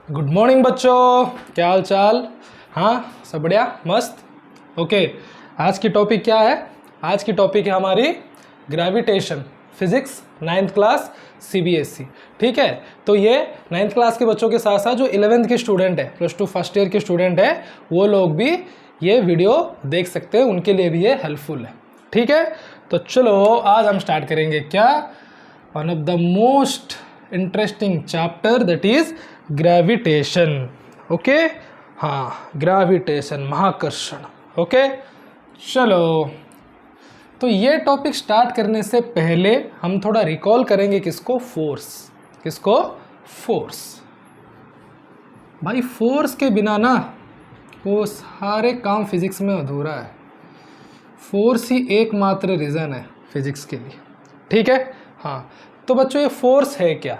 Good morning बच्चों, क्या हाल चाल। हाँ, सब बढ़िया, मस्त। ओके, आज की टॉपिक क्या है? आज की टॉपिक है हमारी gravitation, physics 9th class CBSE. ठीक है, तो ये 9th क्लास के बच्चों के साथ साथ जो 11th के स्टूडेंट है, +2 फर्स्ट ईयर के स्टूडेंट है, वो लोग भी ये वीडियो देख सकते हैं, उनके लिए भी ये हेल्पफुल है। ठीक है, तो चलो आज हम स्टार्ट करेंगे क्या, one of the most interesting chapter, that is gravitation. Okay, हाँ, ग्रेविटेशन, महाकर्षण। ओके, चलो, तो ये टॉपिक स्टार्ट करने से पहले हम थोड़ा रिकॉल करेंगे किसको? फोर्स। किसको? फोर्स। भाई फोर्स के बिना ना वो सारे काम फिजिक्स में अधूरा है। फोर्स ही एकमात्र रीज़न है फिजिक्स के लिए। ठीक है, हाँ, तो बच्चों ये फोर्स है क्या?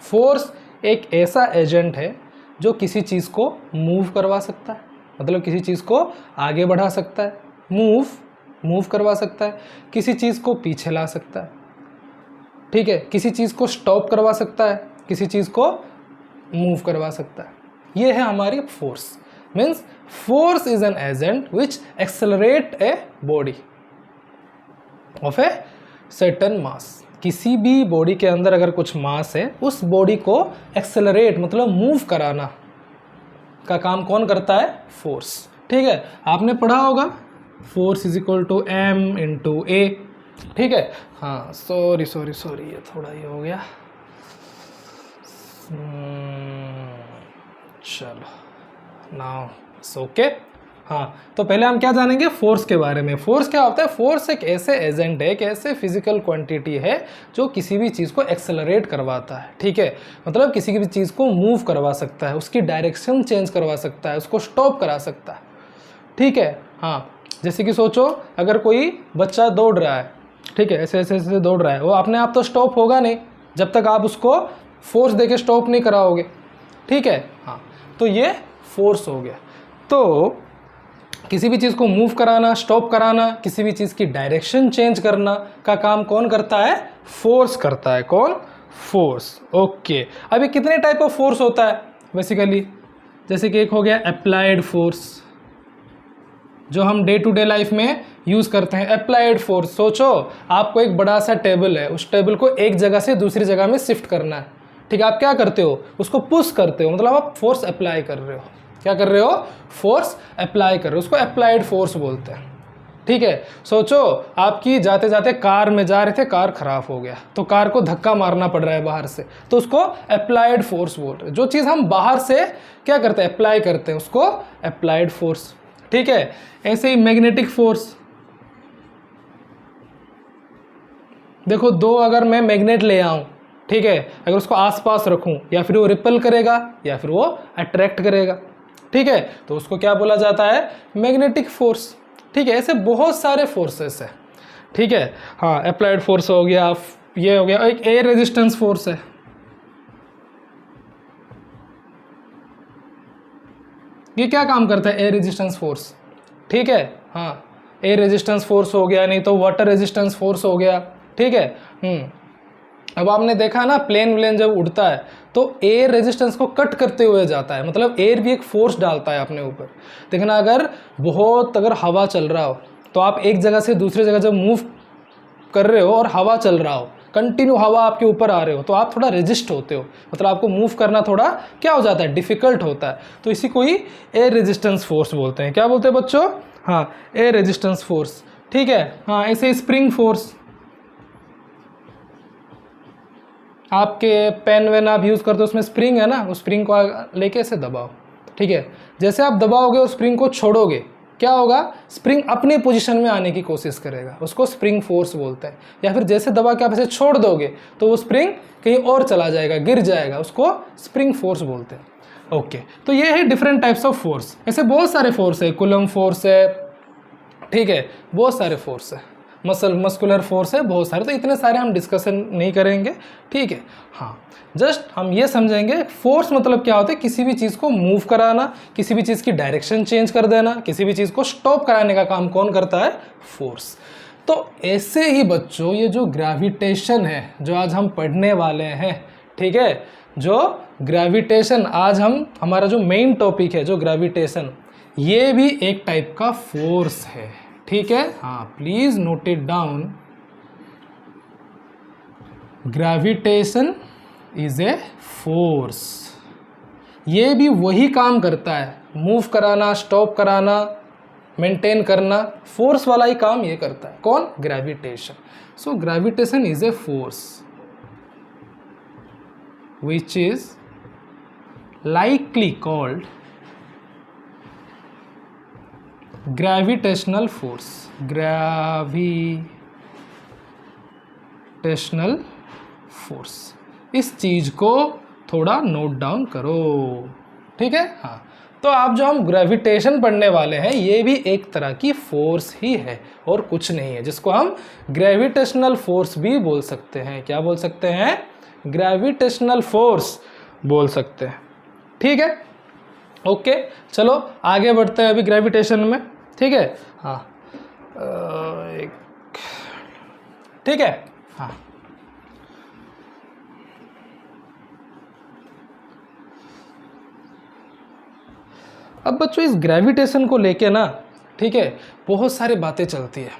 फोर्स एक ऐसा एजेंट है जो किसी चीज़ को मूव करवा सकता है, मतलब किसी चीज़ को आगे बढ़ा सकता है, मूव करवा सकता है, किसी चीज़ को पीछे ला सकता है। ठीक है, किसी चीज़ को स्टॉप करवा सकता है, किसी चीज़ को मूव करवा सकता है। ये है हमारी force. Means force is an agent which accelerate a body of a certain मास। किसी भी बॉडी के अंदर अगर कुछ मास है, उस बॉडी को एक्सेलरेट मतलब मूव कराना का काम कौन करता है? फोर्स। ठीक है, आपने पढ़ा होगा force is equal to m into a. ठीक है, हाँ, सॉरी ये थोड़ा ये हो गया। चलो, नाउ इट्स ओके। हाँ, तो पहले हम क्या जानेंगे? फोर्स के बारे में। फोर्स क्या होता है? फोर्स एक ऐसे एजेंट है, एक ऐसे फिजिकल क्वांटिटी है जो किसी भी चीज़ को एक्सेलरेट करवाता है। ठीक है, मतलब किसी भी चीज़ को मूव करवा सकता है, उसकी डायरेक्शन चेंज करवा सकता है, उसको स्टॉप करा सकता है। ठीक है, हाँ, जैसे कि सोचो अगर कोई बच्चा दौड़ रहा है, ठीक है, ऐसे ऐसे ऐसे दौड़ रहा है, वो अपने आप तो स्टॉप होगा नहीं जब तक आप उसको फोर्स देके स्टॉप नहीं कराओगे। ठीक है, हाँ, तो ये फोर्स हो गया। तो किसी भी चीज़ को मूव कराना, स्टॉप कराना, किसी भी चीज़ की डायरेक्शन चेंज करना का काम कौन करता है? फोर्स करता है। कौन? फोर्स। ओके, अभी कितने टाइप ऑफ फोर्स होता है बेसिकली? जैसे कि एक हो गया अप्लाइड फोर्स, जो हम डे टू डे लाइफ में यूज़ करते हैं। अप्लाइड फोर्स, सोचो आपको एक बड़ा सा टेबल है, उस टेबल को एक जगह से दूसरी जगह में शिफ्ट करना है। ठीक है, आप क्या करते हो? उसको पुश करते हो, मतलब आप फोर्स अप्लाई कर रहे हो। क्या कर रहे हो? फोर्स अप्लाई कर रहे हो, उसको अप्लाइड फोर्स बोलते हैं। ठीक है, सोचो आपकी जाते जाते कार में जा रहे थे, कार खराब हो गया, तो कार को धक्का मारना पड़ रहा है बाहर से, तो उसको अप्लाइड फोर्स बोल रहे हैं। जो चीज़ हम बाहर से क्या करते हैं? अप्लाई करते हैं, उसको अप्लाइड फोर्स। ठीक है, ऐसे ही मैग्नेटिक फोर्स। देखो, दो अगर मैं मैग्नेट ले आऊं, ठीक है, अगर उसको आसपास रखूं, या फिर वो रिपल करेगा या फिर वो अट्रैक्ट करेगा। ठीक है, तो उसको क्या बोला जाता है? Magnetic force. ठीक है, ऐसे बहुत सारे फोर्सेस है। ठीक है, हाँ, अप्लाइड फोर्स हो गया, ये हो गया। एक एयर रेजिस्टेंस फोर्स है। ये क्या काम करता है? Air resistance force. ठीक है, हाँ, एयर रेजिस्टेंस फोर्स हो गया, नहीं तो वाटर रेजिस्टेंस फोर्स हो गया। ठीक है, अब आपने देखा ना, प्लेन जब उड़ता है तो एयर रेजिस्टेंस को कट करते हुए जाता है, मतलब एयर भी एक फोर्स डालता है अपने ऊपर। देखना, अगर हवा चल रहा हो, तो आप एक जगह से दूसरी जगह जब मूव कर रहे हो और हवा चल रहा हो, कंटिन्यू हवा आपके ऊपर आ रहे हो, तो आप थोड़ा रेजिस्ट होते हो, मतलब आपको मूव करना थोड़ा क्या हो जाता है? डिफिकल्ट होता है। तो इसी को ही एयर रेजिस्टेंस फोर्स बोलते हैं। क्या बोलते हैं बच्चों? हाँ, एयर रेजिस्टेंस फोर्स। ठीक है, हाँ, ऐसे स्प्रिंग फोर्स। आपके पेन वेन आप यूज़ करते हो, उसमें स्प्रिंग है ना, उस स्प्रिंग को लेके ऐसे दबाओ। ठीक है, जैसे आप दबाओगे उस स्प्रिंग को छोड़ोगे, क्या होगा? स्प्रिंग अपने पोजीशन में आने की कोशिश करेगा, उसको स्प्रिंग फोर्स बोलते हैं। या फिर जैसे दबा के आप ऐसे छोड़ दोगे तो वो स्प्रिंग कहीं और चला जाएगा, गिर जाएगा, उसको स्प्रिंग फोर्स बोलते हैं। ओके, तो ये है डिफरेंट टाइप्स ऑफ फोर्स। ऐसे बहुत सारे फोर्स है, कूलम फोर्स है, ठीक है, बहुत सारे फोर्स है, मस्कुलर फोर्स है, बहुत सारे। तो इतने सारे हम डिस्कशन नहीं करेंगे। ठीक है, हाँ, जस्ट हम ये समझेंगे फोर्स मतलब क्या होता है? किसी भी चीज़ को मूव कराना, किसी भी चीज़ की डायरेक्शन चेंज कर देना, किसी भी चीज़ को स्टॉप कराने का काम कौन करता है? फोर्स। तो ऐसे ही बच्चों, ये जो ग्रेविटेशन है जो आज हम पढ़ने वाले हैं, ठीक है, जो ग्रेविटेशन, आज हमारा जो मेन टॉपिक है जो ग्रेविटेशन, ये भी एक टाइप का फोर्स है, ठीक है। हाँ, please note it down, gravitation is a force. ये भी वही काम करता है, मूव कराना, स्टॉप कराना, मेंटेन करना, फोर्स वाला ही काम ये करता है। कौन? Gravitation. So gravitation is a force which is likely called gravitational force, gravitational force। इस चीज को थोड़ा नोट डाउन करो, ठीक है। हाँ, तो आप जो हम ग्रेविटेशन पढ़ने वाले हैं ये भी एक तरह की फोर्स ही है और कुछ नहीं है, जिसको हम ग्रेविटेशनल फोर्स भी बोल सकते हैं। क्या बोल सकते हैं? ग्रेविटेशनल फोर्स बोल सकते हैं, ठीक है। ओके, चलो आगे बढ़ते हैं अभी ग्रेविटेशन में, ठीक है। हाँ, ठीक है। हाँ, अब बच्चों इस ग्रेविटेशन को लेके ना, ठीक है, बहुत सारी बातें चलती है,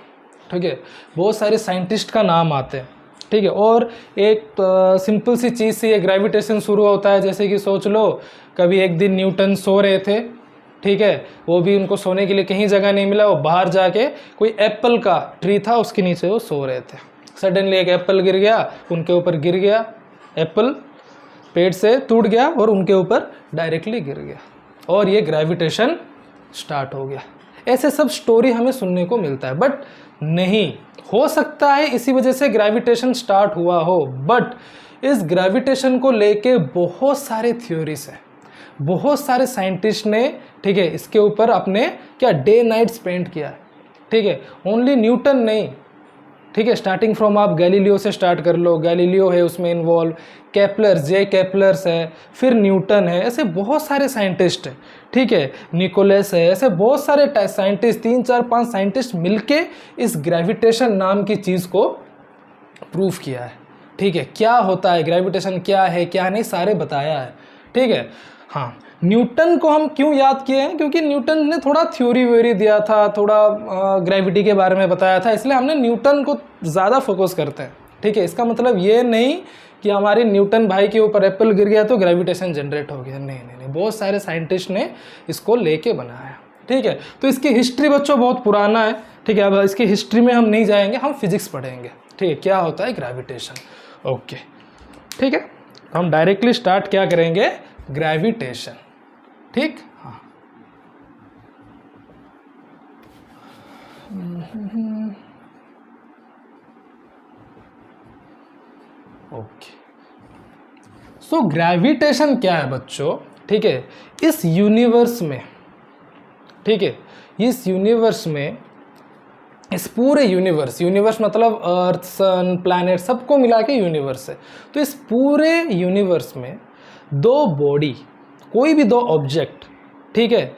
ठीक है। बहुत सारे साइंटिस्ट का नाम आते हैं, ठीक है। और एक सिंपल सी चीज़ से ये ग्रेविटेशन शुरू होता है, जैसे कि सोच लो कभी एक दिन न्यूटन सो रहे थे, ठीक है। वो भी उनको सोने के लिए कहीं जगह नहीं मिला, वो बाहर जाके कोई एप्पल का ट्री था उसके नीचे वो सो रहे थे। सडनली एक एप्पल गिर गया, उनके ऊपर गिर गया, एप्पल पेड़ से टूट गया और उनके ऊपर डायरेक्टली गिर गया और ये ग्रेविटेशन स्टार्ट हो गया। ऐसे सब स्टोरी हमें सुनने को मिलता है, बट नहीं, हो सकता है इसी वजह से ग्रेविटेशन स्टार्ट हुआ हो, बट इस ग्रेविटेशन को लेके बहुत सारे थ्योरीज हैं, बहुत सारे साइंटिस्ट ने, ठीक है, इसके ऊपर अपने क्या डे नाइट स्पेंड किया है, ठीक है। ओनली न्यूटन नहीं, ठीक है, स्टार्टिंग फ्रॉम आप गैलीलियो से स्टार्ट कर लो, गैलीलियो है उसमें इन्वॉल्व, केपलर्स, जे केपलर्स है, फिर न्यूटन है, ऐसे बहुत सारे साइंटिस्ट हैं, ठीक है, निकोलस है, ऐसे बहुत सारे साइंटिस्ट, 3 4 5 साइंटिस्ट मिलके इस ग्रेविटेशन नाम की चीज़ को प्रूफ किया है, ठीक है। क्या होता है ग्रेविटेशन, क्या है क्या नहीं, सारे बताया है, ठीक है। हाँ, न्यूटन को हम क्यों याद किए हैं? क्योंकि न्यूटन ने थोड़ा थ्योरी व्योरी दिया था, थोड़ा ग्रेविटी के बारे में बताया था, इसलिए हमने न्यूटन को ज़्यादा फोकस करते हैं, ठीक है। इसका मतलब ये नहीं कि हमारे न्यूटन भाई के ऊपर एप्पल गिर गया तो ग्रेविटेशन जनरेट हो गया, नहीं नहीं नहीं, बहुत सारे साइंटिस्ट ने इसको लेके बनाया, ठीक है। तो इसकी हिस्ट्री बच्चों बहुत पुराना है, ठीक है। अब इसकी हिस्ट्री में हम नहीं जाएंगे, हम फिजिक्स पढ़ेंगे, ठीक है, क्या होता है ग्रेविटेशन। ओके, ठीक है, हम डायरेक्टली स्टार्ट क्या करेंगे? ग्रेविटेशन, ठीक। हाँ, ओके। सो ग्रेविटेशन क्या है बच्चों, ठीक है। इस यूनिवर्स में, ठीक है, इस यूनिवर्स में, इस पूरे यूनिवर्स मतलब अर्थ, सन, प्लैनेट, सबको मिला के यूनिवर्स है। तो इस पूरे यूनिवर्स में दो बॉडी, कोई भी दो ऑब्जेक्ट, ठीक है,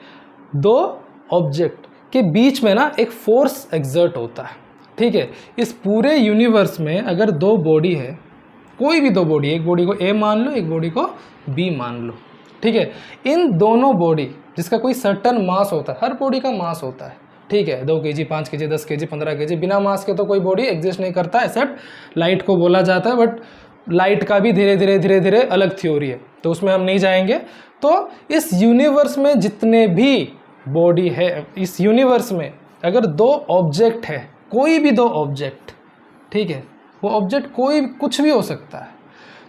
दो ऑब्जेक्ट के बीच में ना एक फोर्स एक्सर्ट होता है, ठीक है। इस पूरे यूनिवर्स में अगर दो बॉडी है, कोई भी दो बॉडी, एक बॉडी को ए मान लो, एक बॉडी को बी मान लो, ठीक है। इन दोनों बॉडी जिसका कोई सर्टन मास होता है, हर बॉडी का मास होता है, ठीक है, 2 kg, 5 kg, 10 kg, 15 kg, बिना मास के तो कोई बॉडी एग्जिस्ट नहीं करता, एक्सेप्ट लाइट को बोला जाता है, बट लाइट का भी धीरे धीरे अलग थ्योरी है, तो उसमें हम नहीं जाएंगे। तो इस यूनिवर्स में जितने भी बॉडी है, इस यूनिवर्स में अगर दो ऑब्जेक्ट है, कोई भी दो ऑब्जेक्ट, ठीक है, वो ऑब्जेक्ट कोई कुछ भी हो सकता है,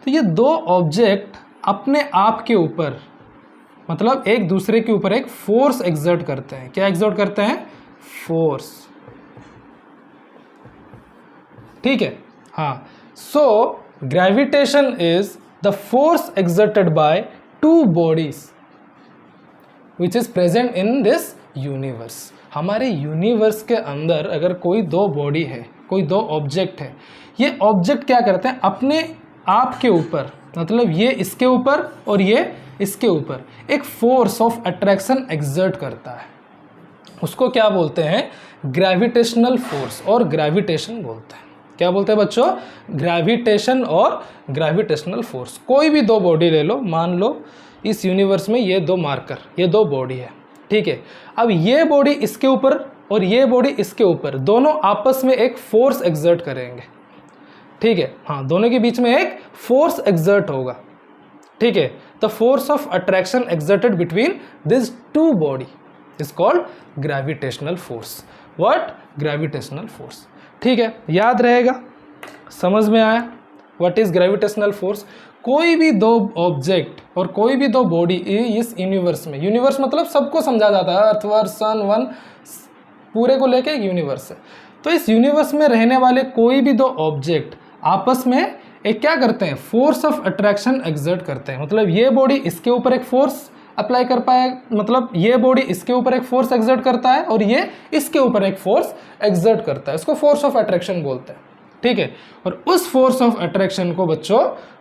तो ये दो ऑब्जेक्ट अपने आप के ऊपर, मतलब एक दूसरे के ऊपर एक फोर्स एक्सर्ट करते हैं। क्या एक्सर्ट करते हैं? फोर्स, ठीक है। हाँ, so gravitation is the force exerted by two bodies which is present in this universe. हमारे यूनिवर्स के अंदर अगर कोई दो बॉडी है, कोई दो ऑब्जेक्ट है, ये ऑब्जेक्ट क्या करते हैं? अपने आप के ऊपर, मतलब ये इसके ऊपर और ये इसके ऊपर एक फोर्स ऑफ अट्रैक्शन एक्सर्ट करता है। उसको क्या बोलते हैं? ग्रेविटेशनल फोर्स और ग्रेविटेशन बोलते हैं, क्या बोलते हैं बच्चों? ग्रेविटेशन और ग्रेविटेशनल फोर्स। कोई भी दो बॉडी ले लो, मान लो इस यूनिवर्स में ये दो मार्कर, ये दो बॉडी है, ठीक है। अब ये बॉडी इसके ऊपर और ये बॉडी इसके ऊपर, दोनों आपस में एक फोर्स एक्सर्ट करेंगे, ठीक है। हाँ, दोनों के बीच में एक फोर्स एक्सर्ट होगा, ठीक है। The force of attraction exerted between this two body is called gravitational force. What? Gravitational force, ठीक है। याद रहेगा, समझ में आया व्हाट इज ग्रेविटेशनल फोर्स? कोई भी दो ऑब्जेक्ट और कोई भी दो बॉडी इस यूनिवर्स में, यूनिवर्स मतलब सबको समझा जाता है, अर्थ वर्स सन वन पूरे को लेके एक यूनिवर्स है। तो इस यूनिवर्स में रहने वाले कोई भी दो ऑब्जेक्ट आपस में एक क्या करते हैं? फोर्स ऑफ अट्रैक्शन एक्सर्ट करते हैं। मतलब ये बॉडी इसके ऊपर एक फोर्स अप्लाई कर पाए, मतलब ये बॉडी इसके ऊपर एक फोर्स एक्सर्ट करता है और ये इसके ऊपर एक फोर्स एक्सर्ट करता है, इसको फोर्स ऑफ अट्रैक्शन बोलते हैं, ठीक है। और उस फोर्स ऑफ अट्रैक्शन को बच्चों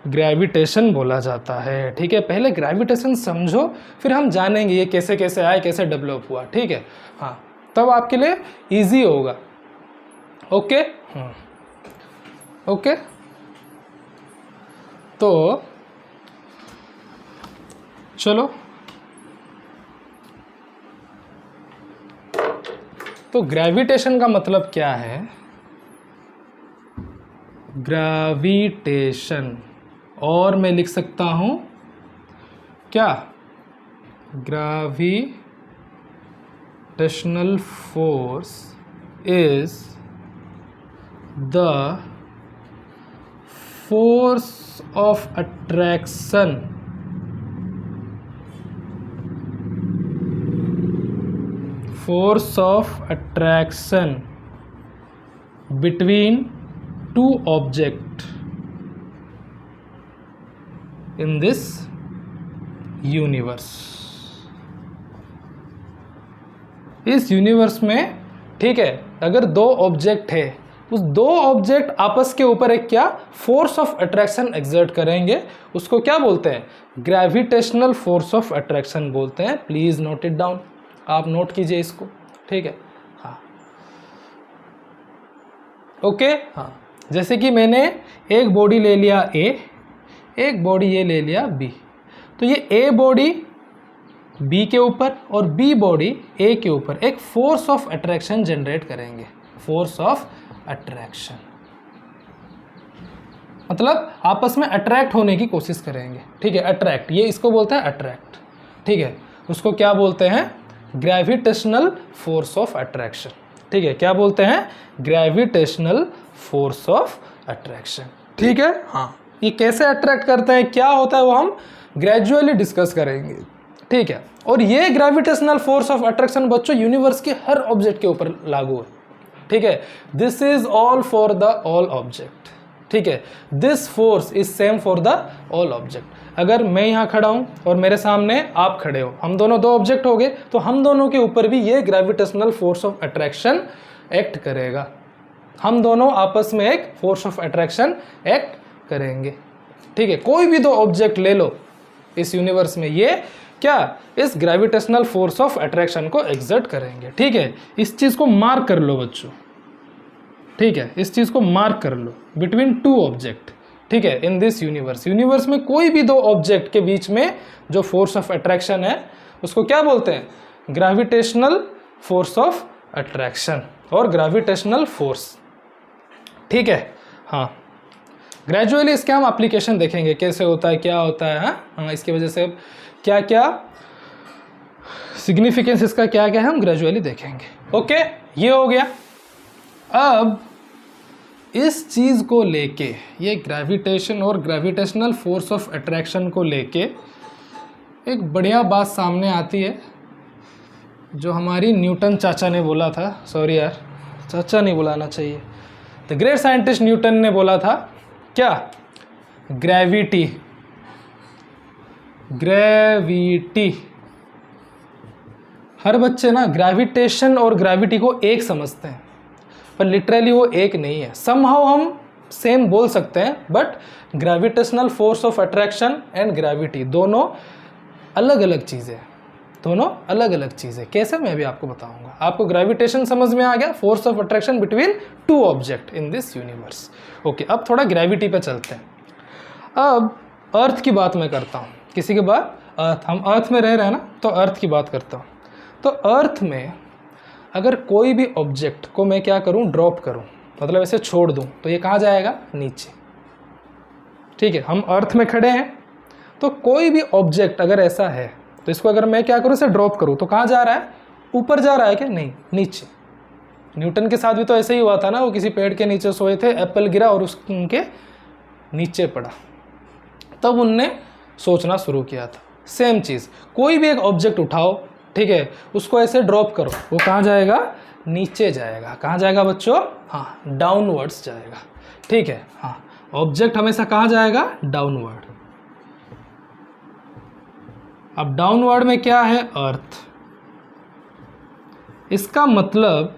ग्रेविटेशन बोला जाता है, ठीक है। पहले ग्रेविटेशन समझो, फिर हम जानेंगे ये कैसे कैसे आया, कैसे डेवलप हुआ, ठीक है। हाँ, तब आपके लिए इजी होगा। Okay, okay. तो चलो, तो ग्रेविटेशन का मतलब क्या है? ग्रेविटेशन, और मैं लिख सकता हूं क्या? Gravitational force is the force of attraction between two objects in this universe। इस यूनिवर्स में, ठीक है, अगर दो ऑब्जेक्ट है, उस दो ऑब्जेक्ट आपस के ऊपर एक क्या? फोर्स ऑफ अट्रैक्शन एक्सर्ट करेंगे, उसको क्या बोलते हैं? ग्रेविटेशनल फोर्स ऑफ अट्रैक्शन बोलते हैं। प्लीज नोट इट डाउन, आप नोट कीजिए इसको, ठीक है। हाँ, ओके। हाँ, जैसे कि मैंने एक बॉडी ले लिया ए, एक बॉडी ये ले लिया बी, तो ये ए बॉडी बी के ऊपर और बी बॉडी ए के ऊपर एक फोर्स ऑफ अट्रैक्शन जनरेट करेंगे। फोर्स ऑफ अट्रैक्शन मतलब आपस में अट्रैक्ट होने की कोशिश करेंगे, ठीक है। अट्रैक्ट, ये इसको बोलते हैं अट्रैक्ट, ठीक है। उसको क्या बोलते हैं? ग्रेविटेशनल फोर्स ऑफ अट्रैक्शन, ठीक है। क्या बोलते हैं? ग्रेविटेशनल फोर्स ऑफ अट्रैक्शन, ठीक है। हाँ, ये कैसे अट्रैक्ट करते हैं, क्या होता है, वो हम ग्रेजुअली डिस्कस करेंगे, ठीक है। और ये ग्रेविटेशनल फोर्स ऑफ अट्रैक्शन बच्चों यूनिवर्स के हर ऑब्जेक्ट के ऊपर लागू है, ठीक है। This is all for the all object, ठीक है। This force is same for the all object. अगर मैं यहाँ खड़ा हूँ और मेरे सामने आप खड़े हो, हम दोनों दो ऑब्जेक्ट हो गए, तो हम दोनों के ऊपर भी ये gravitational force of attraction act करेगा। हम दोनों आपस में एक फोर्स ऑफ अट्रैक्शन एक्ट करेंगे, ठीक है। कोई भी दो ऑब्जेक्ट ले लो इस यूनिवर्स में, ये क्या? इस ग्रेविटेशनल फोर्स ऑफ अट्रैक्शन को एक्सर्ट करेंगे, ठीक है। इस चीज़ को मार्क कर लो बच्चों, ठीक है। इस चीज़ को मार्क कर लो, बिटवीन टू ऑब्जेक्ट, ठीक है। इन दिस यूनिवर्स, यूनिवर्स में कोई भी दो ऑब्जेक्ट के बीच में जो फोर्स ऑफ अट्रैक्शन है उसको क्या बोलते हैं? ग्रेविटेशनल फोर्स ऑफ अट्रैक्शन और ग्रेविटेशनल फोर्स, ठीक है। हाँ, ग्रेजुअली इसके हम एप्लीकेशन देखेंगे, कैसे होता है, क्या होता है। हाँ, इसकी वजह से क्या क्या सिग्निफिकेंस इसका क्या क्या है, हम ग्रेजुअली देखेंगे। ओके, ये हो गया। अब इस चीज़ को लेके, ये ग्रेविटेशन और ग्रेविटेशनल फोर्स ऑफ अट्रैक्शन को लेके एक बढ़िया बात सामने आती है, जो हमारी न्यूटन चाचा ने बोला था। सॉरी यार, चाचा नहीं बुलाना चाहिए, द ग्रेट साइंटिस्ट न्यूटन ने बोला था क्या? Gravity, gravity. हर बच्चे ना ग्रेविटेशन और ग्रेविटी को एक समझते हैं, पर लिटरली वो एक नहीं है। समहाउ हम सेम बोल सकते हैं, but gravitational force of attraction and gravity दोनों अलग अलग चीज़ें हैं, दोनों अलग अलग चीज़ें। कैसे, मैं भी आपको बताऊंगा। आपको ग्रेविटेशन समझ में आ गया, force of attraction between two object in this universe. Okay, अब थोड़ा ग्रेविटी पे चलते हैं। अब अर्थ की बात मैं करता हूँ, किसी के बाद अर्थ, हम अर्थ में रह रहे हैं ना, तो अर्थ की बात करता हूँ। तो अर्थ में अगर कोई भी ऑब्जेक्ट को मैं क्या करूँ, ड्रॉप करूँ, मतलब ऐसे छोड़ दूँ, तो ये कहाँ जाएगा, नीचे। ठीक है, हम अर्थ में खड़े हैं, तो कोई भी ऑब्जेक्ट अगर ऐसा है तो इसको अगर मैं क्या करूँ, इसे ड्रॉप करूँ, तो कहाँ जा रहा है, ऊपर जा रहा है क्या, नहीं, नीचे। न्यूटन के साथ भी तो ऐसे ही हुआ था ना, वो किसी पेड़ के नीचे सोए थे, एप्पल गिरा और उनके नीचे पड़ा, तब उनने सोचना शुरू किया था। सेम चीज़, कोई भी एक ऑब्जेक्ट उठाओ, ठीक है, उसको ऐसे ड्रॉप करो, वो कहाँ जाएगा, नीचे जाएगा। कहाँ जाएगा बच्चों, हाँ, डाउनवर्ड्स जाएगा। ठीक है, हाँ, ऑब्जेक्ट हमेशा कहाँ जाएगा, डाउनवर्ड। अब डाउनवर्ड में क्या है, अर्थ। इसका मतलब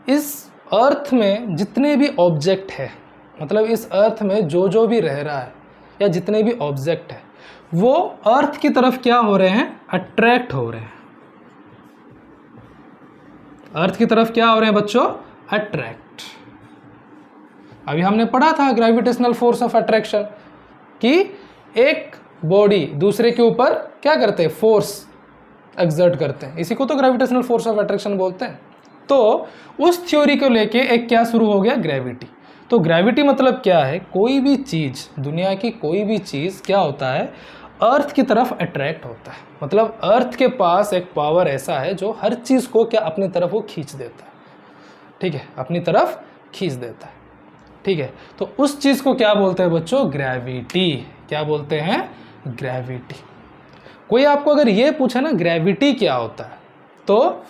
इस अर्थ में जितने भी ऑब्जेक्ट है, मतलब इस अर्थ में जो भी रह रहा है या जितने भी ऑब्जेक्ट है, वो अर्थ की तरफ क्या हो रहे हैं, अट्रैक्ट हो रहे हैं। अर्थ की तरफ क्या हो रहे हैं बच्चों, अट्रैक्ट। अभी हमने पढ़ा था ग्रेविटेशनल फोर्स ऑफ अट्रैक्शन कि एक बॉडी दूसरे के ऊपर क्या करते हैं, फोर्स एक्सर्ट करते हैं, इसी को तो ग्रेविटेशनल फोर्स ऑफ अट्रैक्शन बोलते हैं। तो उस थ्योरी को लेके एक क्या शुरू हो गया, ग्रेविटी। तो ग्रेविटी मतलब क्या है, कोई भी चीज़, दुनिया की कोई भी चीज़ क्या होता है, अर्थ की तरफ अट्रैक्ट होता है। मतलब अर्थ के पास एक पावर ऐसा है जो हर चीज़ को क्या अपनी तरफ वो खींच देता है। ठीक है, अपनी तरफ खींच देता है। ठीक है, तो उस चीज़ को क्या बोलते हैं बच्चों, ग्रेविटी। क्या बोलते हैं, ग्रेविटी। कोई आपको अगर ये पूछे ना ग्रेविटी क्या होता है, तो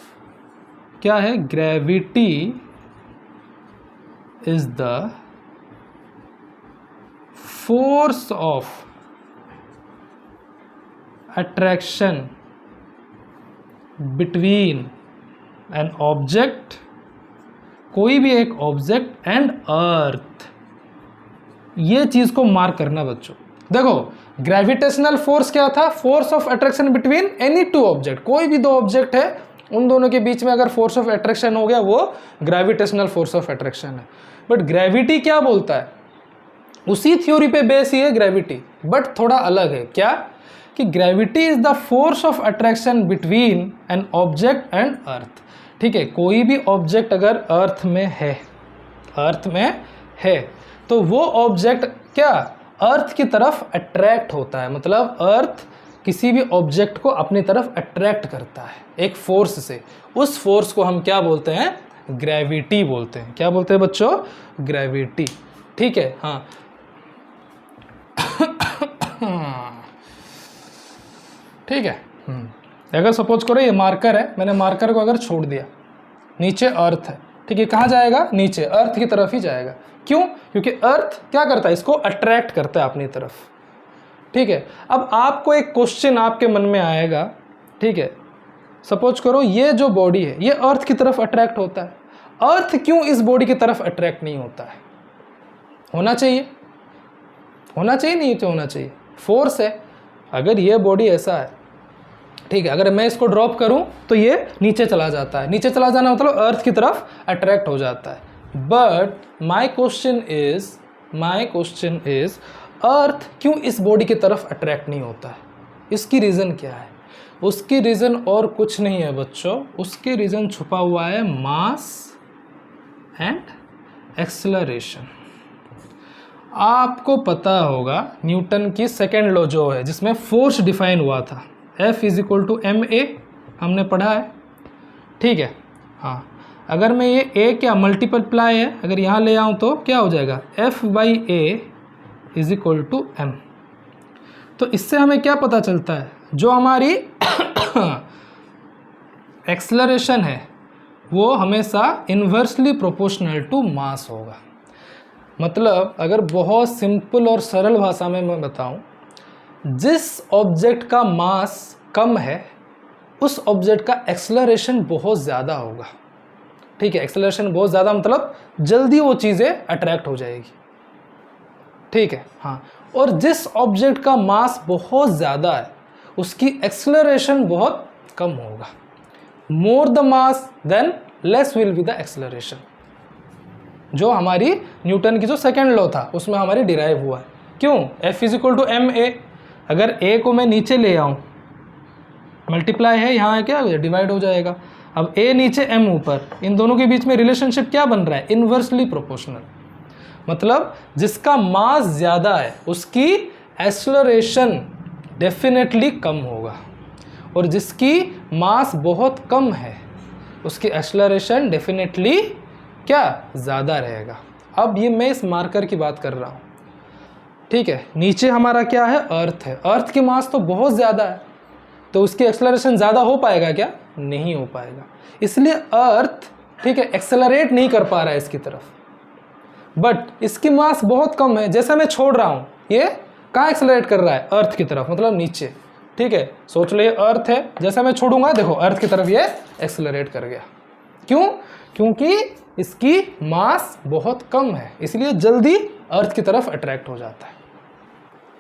क्या है, gravity is the force of attraction between an object, कोई भी एक ऑब्जेक्ट एंड अर्थ। ये चीज को मार्क करना बच्चों। देखो, ग्रेविटेशनल फोर्स क्या था, force of attraction between any two object. कोई भी दो ऑब्जेक्ट है, उन दोनों के बीच में अगर फोर्स ऑफ अट्रैक्शन हो गया, वो ग्रेविटेशनल फोर्स ऑफ अट्रैक्शन है। बट ग्रेविटी क्या बोलता है, उसी थ्योरी पे बेस ही है ग्रेविटी, बट थोड़ा अलग है। क्या, कि gravity is the force of attraction between an object and earth. ठीक है, कोई भी ऑब्जेक्ट अगर अर्थ में है, अर्थ में है, तो वो ऑब्जेक्ट क्या, अर्थ की तरफ अट्रैक्ट होता है। मतलब अर्थ किसी भी ऑब्जेक्ट को अपनी तरफ अट्रैक्ट करता है एक फोर्स से। उस फोर्स को हम क्या बोलते हैं, ग्रेविटी बोलते हैं। क्या बोलते हैं बच्चों, ग्रेविटी। ठीक है, हाँ। ठीक है, अगर सपोज करो ये मार्कर है, मैंने मार्कर को अगर छोड़ दिया, नीचे अर्थ है, ठीक है, कहाँ जाएगा, नीचे, अर्थ की तरफ ही जाएगा। क्यों, क्योंकि अर्थ क्या करता है, इसको अट्रैक्ट करता है अपनी तरफ। ठीक है, अब आपको एक क्वेश्चन आपके मन में आएगा, ठीक है, सपोज करो ये जो बॉडी है ये अर्थ की तरफ अट्रैक्ट होता है, अर्थ क्यों इस बॉडी की तरफ अट्रैक्ट नहीं होता है। होना चाहिए, होना चाहिए, नहीं तो होना चाहिए, फोर्स है। अगर ये बॉडी ऐसा है, ठीक है, अगर मैं इसको ड्रॉप करूं तो ये नीचे चला जाता है, नीचे चला जाना मतलब अर्थ की तरफ अट्रैक्ट हो जाता है। But my question is earth क्यों इस बॉडी की तरफ अट्रैक्ट नहीं होता है, इसकी रीज़न क्या है। उसकी रीज़न और कुछ नहीं है बच्चों, उसकी रीज़न छुपा हुआ है मास एंड एक्सेलरेशन। आपको पता होगा न्यूटन की सेकेंड लॉ जो है, जिसमें फोर्स डिफाइन हुआ था, F = ma, हमने पढ़ा है। ठीक है, हाँ, अगर मैं ये a क्या मल्टीप्लाई है, अगर यहाँ ले आऊँ तो क्या हो जाएगा, F/a = m। तो इससे हमें क्या पता चलता है, जो हमारी एक्सेलरेशन है वो हमेशा इन्वर्सली प्रोपोर्शनल टू मास होगा। मतलब अगर बहुत सिंपल और सरल भाषा में मैं बताऊं, जिस ऑब्जेक्ट का मास कम है उस ऑब्जेक्ट का एक्सेलरेशन बहुत ज़्यादा होगा। ठीक है, एक्सेलरेशन बहुत ज़्यादा मतलब जल्दी वो चीज़ें अट्रैक्ट हो जाएगी। ठीक है, हाँ, और जिस ऑब्जेक्ट का मास बहुत ज़्यादा है उसकी एक्सेलरेशन बहुत कम होगा। More the mass than less will be the acceleration, जो हमारी न्यूटन की जो सेकेंड लॉ था उसमें हमारी डिराइव हुआ है। क्यों? F is equal to M A, अगर ए को मैं नीचे ले आऊँ, मल्टीप्लाई है यहाँ है क्या, डिवाइड हो जाएगा। अब ए नीचे एम ऊपर, इन दोनों के बीच में रिलेशनशिप क्या बन रहा है? Inversely proportional. मतलब जिसका मास ज़्यादा है उसकी एक्सेलरेशन डेफिनेटली कम होगा, और जिसकी मास बहुत कम है उसकी एक्सेलरेशन डेफिनेटली क्या, ज़्यादा रहेगा। अब ये मैं इस मार्कर की बात कर रहा हूँ, ठीक है। नीचे हमारा क्या है? अर्थ है। अर्थ की मास तो बहुत ज़्यादा है, तो उसकी एक्सेलरेशन ज़्यादा हो पाएगा क्या? नहीं हो पाएगा। इसलिए अर्थ, ठीक है, एक्सेलरेट नहीं कर पा रहा है इसकी तरफ, बट इसकी मास बहुत कम है। जैसा मैं छोड़ रहा हूँ, ये कहाँ एक्सेलरेट कर रहा है? अर्थ की तरफ, मतलब नीचे, ठीक है। सोच लो ये अर्थ है, जैसा मैं छोड़ूंगा देखो अर्थ की तरफ ये एक्सेलरेट कर गया। क्यों? क्योंकि इसकी मास बहुत कम है, इसलिए जल्दी अर्थ की तरफ अट्रैक्ट हो जाता है,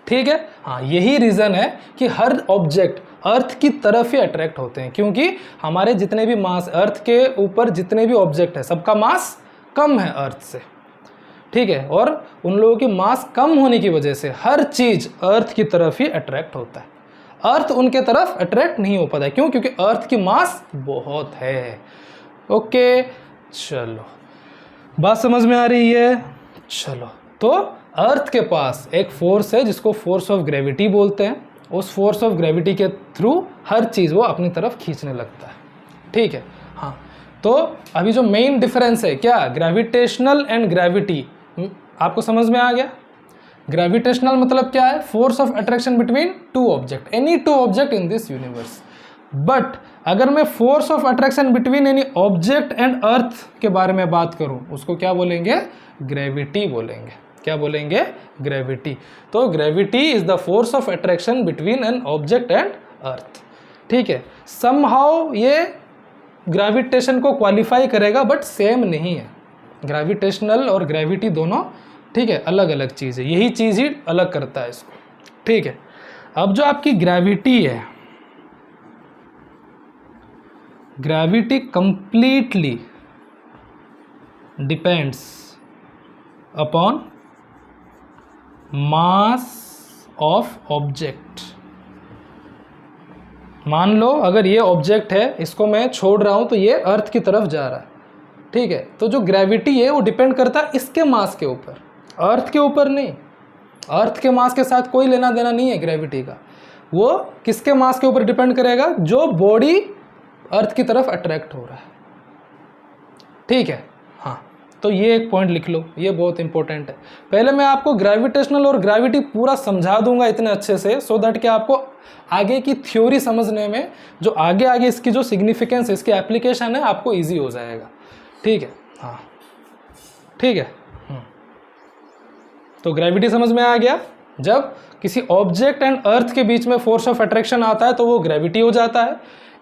ठीक है। हाँ, यही रीज़न है कि हर ऑब्जेक्ट अर्थ की तरफ ही अट्रैक्ट होते हैं, क्योंकि हमारे जितने भी मास, अर्थ के ऊपर जितने भी ऑब्जेक्ट है सबका मास कम है अर्थ से, ठीक है। और उन लोगों की मास कम होने की वजह से हर चीज़ अर्थ की तरफ ही अट्रैक्ट होता है, अर्थ उनके तरफ अट्रैक्ट नहीं हो पाता है। क्यों? क्योंकि अर्थ की मास बहुत है। ओके, चलो बात समझ में आ रही है? चलो, तो अर्थ के पास एक फोर्स है जिसको फोर्स ऑफ ग्रेविटी बोलते हैं। उस फोर्स ऑफ ग्रेविटी के थ्रू हर चीज़ वो अपनी तरफ खींचने लगता है, ठीक है। हाँ, तो अभी जो मेन डिफरेंस है क्या, ग्रेविटेशनल एंड ग्रेविटी, आपको समझ में आ गया? ग्रेविटेशनल मतलब क्या है? Force of attraction between two object, any two object in this universe. But अगर मैं force of attraction between any object and earth के बारे में बात करूं, उसको क्या बोलेंगे? ग्रेविटी बोलेंगे। क्या बोलेंगे? ग्रेविटी। तो gravity is the force of attraction between an object and earth, ठीक है। समहाउ ये ग्रेविटेशन को क्वालिफाई करेगा, बट सेम नहीं है। ग्रेविटेशनल और ग्रेविटी दोनों, ठीक है, अलग अलग चीज़ है, यही चीज़ ही अलग करता है इसको, ठीक है। अब जो आपकी ग्रेविटी है, gravity completely depends upon mass of object. मान लो अगर ये ऑब्जेक्ट है, इसको मैं छोड़ रहा हूं तो ये अर्थ की तरफ जा रहा है, ठीक है। तो जो ग्रेविटी है वो डिपेंड करता है इसके मास के ऊपर, अर्थ के ऊपर नहीं। अर्थ के मास के साथ कोई लेना देना नहीं है ग्रेविटी का। वो किसके मास के ऊपर डिपेंड करेगा? जो बॉडी अर्थ की तरफ अट्रैक्ट हो रहा है, ठीक है। हाँ, तो ये एक पॉइंट लिख लो, ये बहुत इंपॉर्टेंट है। पहले मैं आपको ग्रेविटेशनल और ग्रेविटी पूरा समझा दूंगा इतने अच्छे से, सो दैट कि आपको आगे की थ्योरी समझने में, जो आगे आगे इसकी जो सिग्निफिकेंस है, इसकी एप्लीकेशन है, आपको ईजी हो जाएगा, ठीक है। हाँ, ठीक है। तो ग्रेविटी समझ में आ गया। जब किसी ऑब्जेक्ट एंड अर्थ के बीच में फोर्स ऑफ अट्रैक्शन आता है तो वो ग्रेविटी हो जाता है।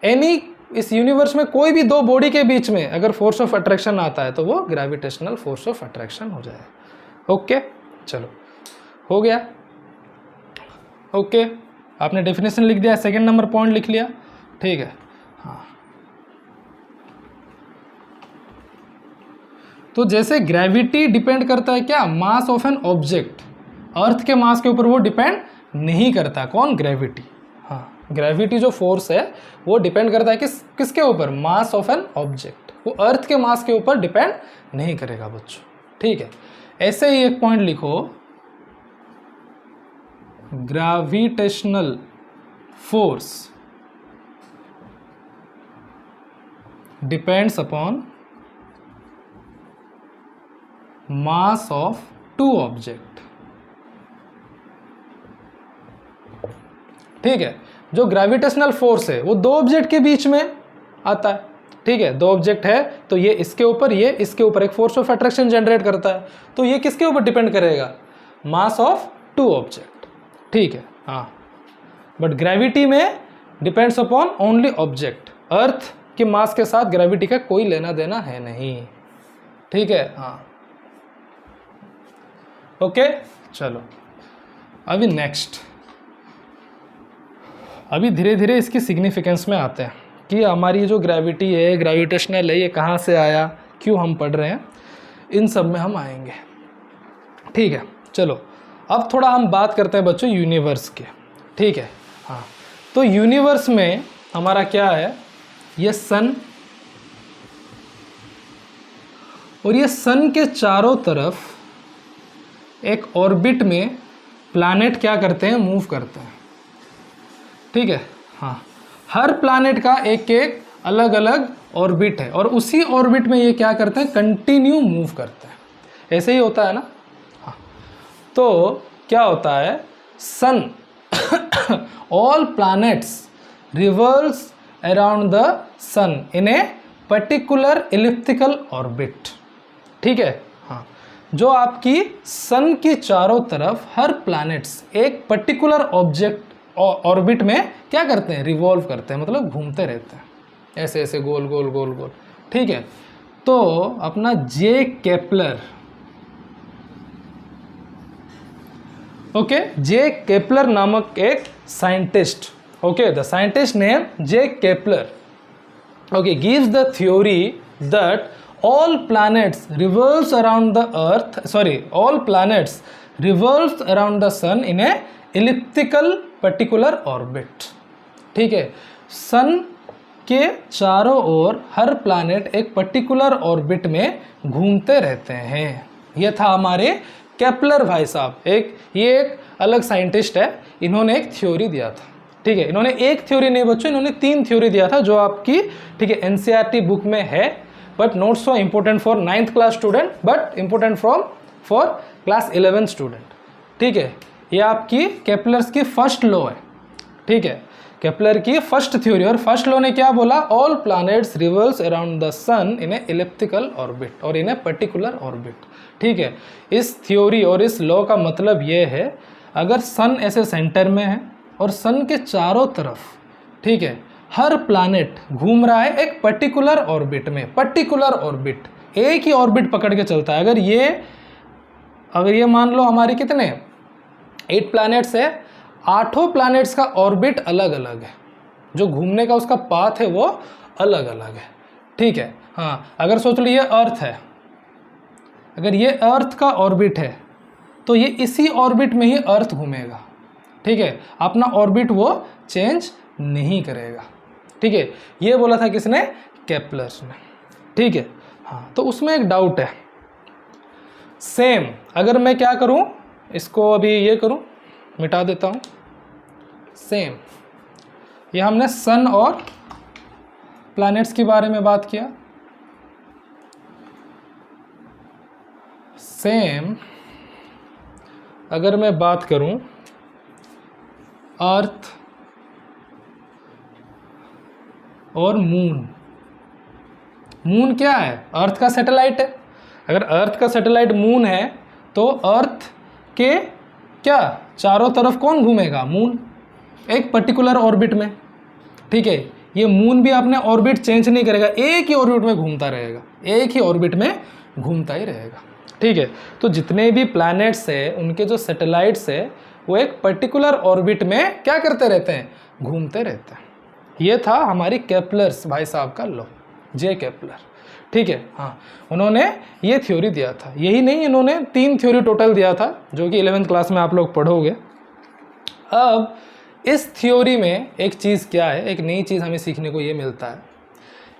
एनी, इस यूनिवर्स में कोई भी दो बॉडी के बीच में अगर फोर्स ऑफ अट्रैक्शन आता है तो वो ग्रेविटेशनल फोर्स ऑफ अट्रैक्शन हो जाएगा। ओके, चलो हो गया। ओके, आपने डेफिनेशन लिख दिया, सेकंड नंबर पॉइंट लिख लिया, ठीक है। हाँ, तो जैसे ग्रेविटी डिपेंड करता है क्या, मास ऑफ एन ऑब्जेक्ट, अर्थ के मास के ऊपर वो डिपेंड नहीं करता। कौन? ग्रेविटी। हाँ, ग्रेविटी जो फोर्स है वो डिपेंड करता है किसके ऊपर? Mass of an object. वो अर्थ के मास के ऊपर डिपेंड नहीं करेगा बच्चों, ठीक है। ऐसे ही एक पॉइंट लिखो, gravitational force depends upon mass of two object, ठीक है। जो ग्रेविटेशनल फोर्स है वो दो ऑब्जेक्ट के बीच में आता है, ठीक है। दो ऑब्जेक्ट है तो ये इसके ऊपर, ये इसके ऊपर एक फोर्स ऑफ अट्रैक्शन जनरेट करता है, तो ये किसके ऊपर डिपेंड करेगा? मास ऑफ टू ऑब्जेक्ट, ठीक है। हाँ, बट ग्रेविटी में डिपेंड्स अपॉन ओनली ऑब्जेक्ट। अर्थ के मास के साथ ग्रेविटी का कोई लेना देना है नहीं, ठीक है। हाँ, ओके, चलो अभी नेक्स्ट, अभी धीरे धीरे इसकी सिग्निफिकेंस में आते हैं। कि हमारी जो ग्रेविटी है, ग्रेविटेशनल है, ये कहाँ से आया, क्यों हम पढ़ रहे हैं, इन सब में हम आएंगे। ठीक है, चलो अब थोड़ा हम बात करते हैं बच्चों यूनिवर्स के। ठीक है, हाँ, तो यूनिवर्स में हमारा क्या है, ये सन, और ये सन के चारों तरफ एक ऑर्बिट में प्लैनेट क्या करते हैं, मूव करते हैं। ठीक है, हाँ, हर प्लैनेट का एक एक अलग अलग ऑर्बिट है, और उसी ऑर्बिट में ये क्या करते हैं, कंटिन्यू मूव करते हैं। ऐसे ही होता है ना। हाँ, तो क्या होता है, sun all planets revolves around the sun in a particular elliptical orbit. ठीक है, हाँ, जो आपकी सन की चारों तरफ हर प्लैनेट्स एक पर्टिकुलर ऑब्जेक्ट ऑर्बिट में क्या करते हैं, रिवॉल्व करते हैं, मतलब घूमते रहते हैं ऐसे ऐसे गोल गोल गोल गोल। ठीक है, तो अपना जे केपलर, ओके, जे केपलर नामक एक scientist, okay, the scientist name J Kepler, okay, gives the theory that all planets revolves around the earth, all planets revolves around the sun in a elliptical particular orbit। ठीक है, सन के चारों ओर हर planet एक particular orbit में घूमते रहते हैं। ये था हमारे केपलर भाई साहब, ये एक अलग साइंटिस्ट है, इन्होंने एक थ्योरी दिया था। ठीक है, इन्होंने एक थ्योरी नहीं बच्चों, इन्होंने 3 थ्योरी दिया था, जो आपकी, ठीक है, एनसीईआरटी बुक में है, but not so important for 9th class student, but important for class 11 student. ठीक है, ये आपकी केपलर्स की फर्स्ट लॉ है। ठीक है, केपलर की फर्स्ट थ्योरी, और फर्स्ट लॉ ने क्या बोला, all planets revolves around the sun in a elliptical orbit और इन ए पर्टिकुलर ऑर्बिट। ठीक है, इस थ्योरी और इस लॉ का मतलब ये है, अगर सन ऐसे सेंटर में है और सन के चारों तरफ, ठीक है, हर प्लैनेट घूम रहा है एक पर्टिकुलर ऑर्बिट में, पर्टिकुलर ऑर्बिट, एक ही ऑर्बिट पकड़ के चलता है। अगर ये मान लो हमारी कितने 8 प्लैनेट्स है, 8 प्लैनेट्स का ऑर्बिट अलग अलग है, जो घूमने का उसका पाथ है वो अलग अलग है। ठीक है, हाँ, अगर सोच लो ये अर्थ है, अगर ये अर्थ का ऑर्बिट है तो ये इसी ऑर्बिट में ही अर्थ घूमेगा। ठीक है, अपना ऑर्बिट वो चेंज नहीं करेगा। ठीक है, ये बोला था किसने, केपलर्स ने। ठीक है, हाँ, तो उसमें एक डाउट है, सेम अगर मैं क्या करूं, इसको अभी ये करूं, मिटा देता हूं, सेम ये हमने सन और प्लैनेट्स के बारे में बात किया, सेम अगर मैं बात करूं अर्थ और मून, मून क्या है, अर्थ का सैटेलाइट है। अगर अर्थ का सैटेलाइट मून है तो अर्थ के क्या चारों तरफ कौन घूमेगा, मून, एक पर्टिकुलर ऑर्बिट में। ठीक है, ये मून भी अपने ऑर्बिट चेंज नहीं करेगा, एक ही ऑर्बिट में घूमता रहेगा, एक ही ऑर्बिट में घूमता ही रहेगा। ठीक है, तो जितने भी प्लैनेट्स है उनके जो सैटेलाइट्स है वो एक पर्टिकुलर ऑर्बिट में क्या करते रहते हैं, घूमते रहते हैं। ये था हमारी केपलर्स भाई साहब का लॉ, जे केपलर। ठीक है, हाँ, उन्होंने ये थ्योरी दिया था, यही नहीं, इन्होंने 3 थ्योरी टोटल दिया था, जो कि 11th क्लास में आप लोग पढ़ोगे। अब इस थ्योरी में एक चीज़ क्या है, एक नई चीज़ हमें सीखने को ये मिलता है,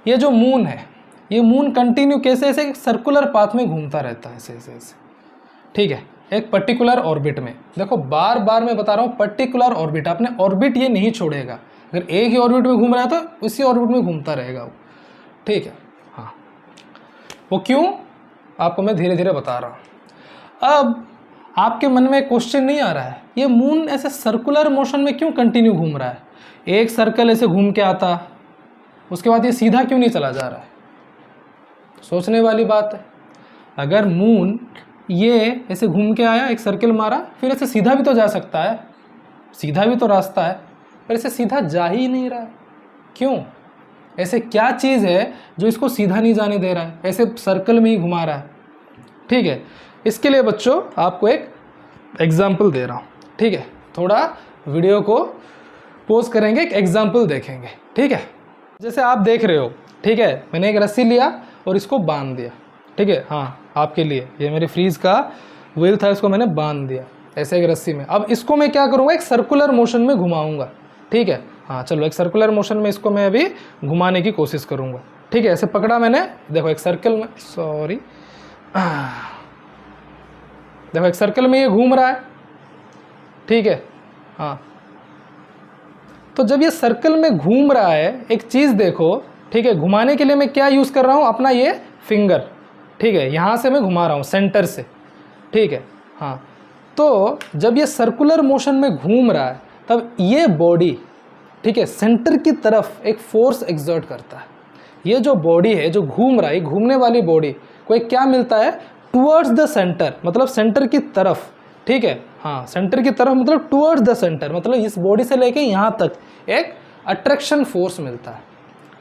ये जो मून है, ये मून कंटिन्यू कैसे ऐसे सर्कुलर पाथ में घूमता रहता है, ऐसे ऐसे ऐसे। ठीक है, एक पर्टिकुलर ऑर्बिट में, देखो बार बार मैं बता रहा हूँ, पर्टिकुलर ऑर्बिट, अपने ऑर्बिट ये नहीं छोड़ेगा, अगर एक ही ऑर्बिट में घूम रहा है तो उसी ऑर्बिट में घूमता रहेगा वो। ठीक है, हाँ, वो क्यों, आपको मैं धीरे धीरे बता रहा हूँ। अब आपके मन में क्वेश्चन नहीं आ रहा है, ये मून ऐसे सर्कुलर मोशन में क्यों कंटिन्यू घूम रहा है, एक सर्कल ऐसे घूम के आता, उसके बाद ये सीधा क्यों नहीं चला जा रहा है, सोचने वाली बात है। अगर मून ये ऐसे घूम के आया, एक सर्कल मारा, फिर ऐसे सीधा भी तो जा सकता है, सीधा भी तो रास्ता है, पर ऐसे सीधा जा ही नहीं रहा है, क्यों, ऐसे क्या चीज़ है जो इसको सीधा नहीं जाने दे रहा है, ऐसे सर्कल में ही घुमा रहा है। ठीक है, इसके लिए बच्चों आपको एक एग्जाम्पल दे रहा हूँ। ठीक है, थोड़ा वीडियो को पॉज करेंगे, एक एग्जाम्पल देखेंगे। ठीक है, जैसे आप देख रहे हो, ठीक है, मैंने एक रस्सी लिया और इसको बांध दिया, ठीक है, हाँ आपके लिए ये मेरे फ्रीज का व्हील था, इसको मैंने बांध दिया ऐसे एक रस्सी में। अब इसको मैं क्या करूँगा, एक सर्कुलर मोशन में घुमाऊंगा, ठीक है, हाँ चलो एक सर्कुलर मोशन में इसको मैं अभी घुमाने की कोशिश करूँगा, ठीक है। ऐसे पकड़ा मैंने, देखो एक सर्कल में, सॉरी, देखो एक सर्कल में ये घूम रहा है, ठीक है, हाँ। तो जब ये सर्कल में घूम रहा है, एक चीज़ देखो, ठीक है, घुमाने के लिए मैं क्या यूज़ कर रहा हूँ, अपना ये फिंगर, ठीक है, यहाँ से मैं घुमा रहा हूँ सेंटर से, ठीक है, हाँ। तो जब ये सर्कुलर मोशन में घूम रहा है तब ये बॉडी, ठीक है, सेंटर की तरफ एक फोर्स एक्सर्ट करता है। ये जो बॉडी है जो घूम रहा है, घूमने वाली बॉडी को एक क्या मिलता है, टुवर्ड्स द सेंटर, मतलब सेंटर की तरफ, ठीक है, हाँ सेंटर की तरफ मतलब टुवर्ड्स द सेंटर, मतलब इस बॉडी से लेके यहाँ तक एक अट्रैक्शन फोर्स मिलता है,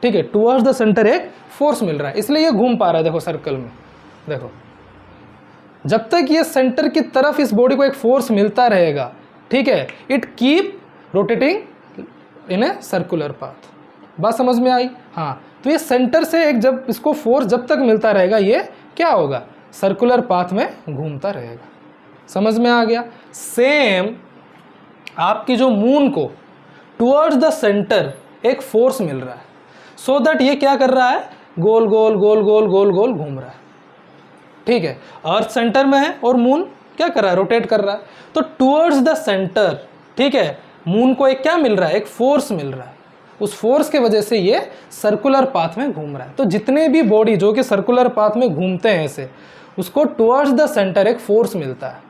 ठीक है, टुवर्ड्स द सेंटर एक फोर्स मिल रहा है, इसलिए ये घूम पा रहा है। देखो सर्कल में, देखो जब तक ये सेंटर की तरफ इस बॉडी को एक फोर्स मिलता रहेगा, ठीक है, it keep rotating in a circular path. बात समझ में आई? हाँ, तो ये सेंटर से एक जब इसको फोर्स जब तक मिलता रहेगा ये क्या होगा, सर्कुलर पाथ में घूमता रहेगा। समझ में आ गया? सेम आपकी जो मून को टुवर्ड्स द सेंटर एक फोर्स मिल रहा है, सो दैट ये क्या कर रहा है, गोल गोल गोल गोल गोल गोल घूम रहा है, ठीक है। अर्थ सेंटर में है और मून क्या कर रहा है, रोटेट कर रहा है। तो टुवर्ड्स द सेंटर, ठीक है, मून को एक क्या मिल रहा है, एक फोर्स मिल रहा है, उस फोर्स के वजह से ये सर्कुलर पाथ में घूम रहा है। तो जितने भी बॉडी जो कि सर्कुलर पाथ में घूमते हैं ऐसे, उसको टुवर्ड्स द सेंटर एक फोर्स मिलता है,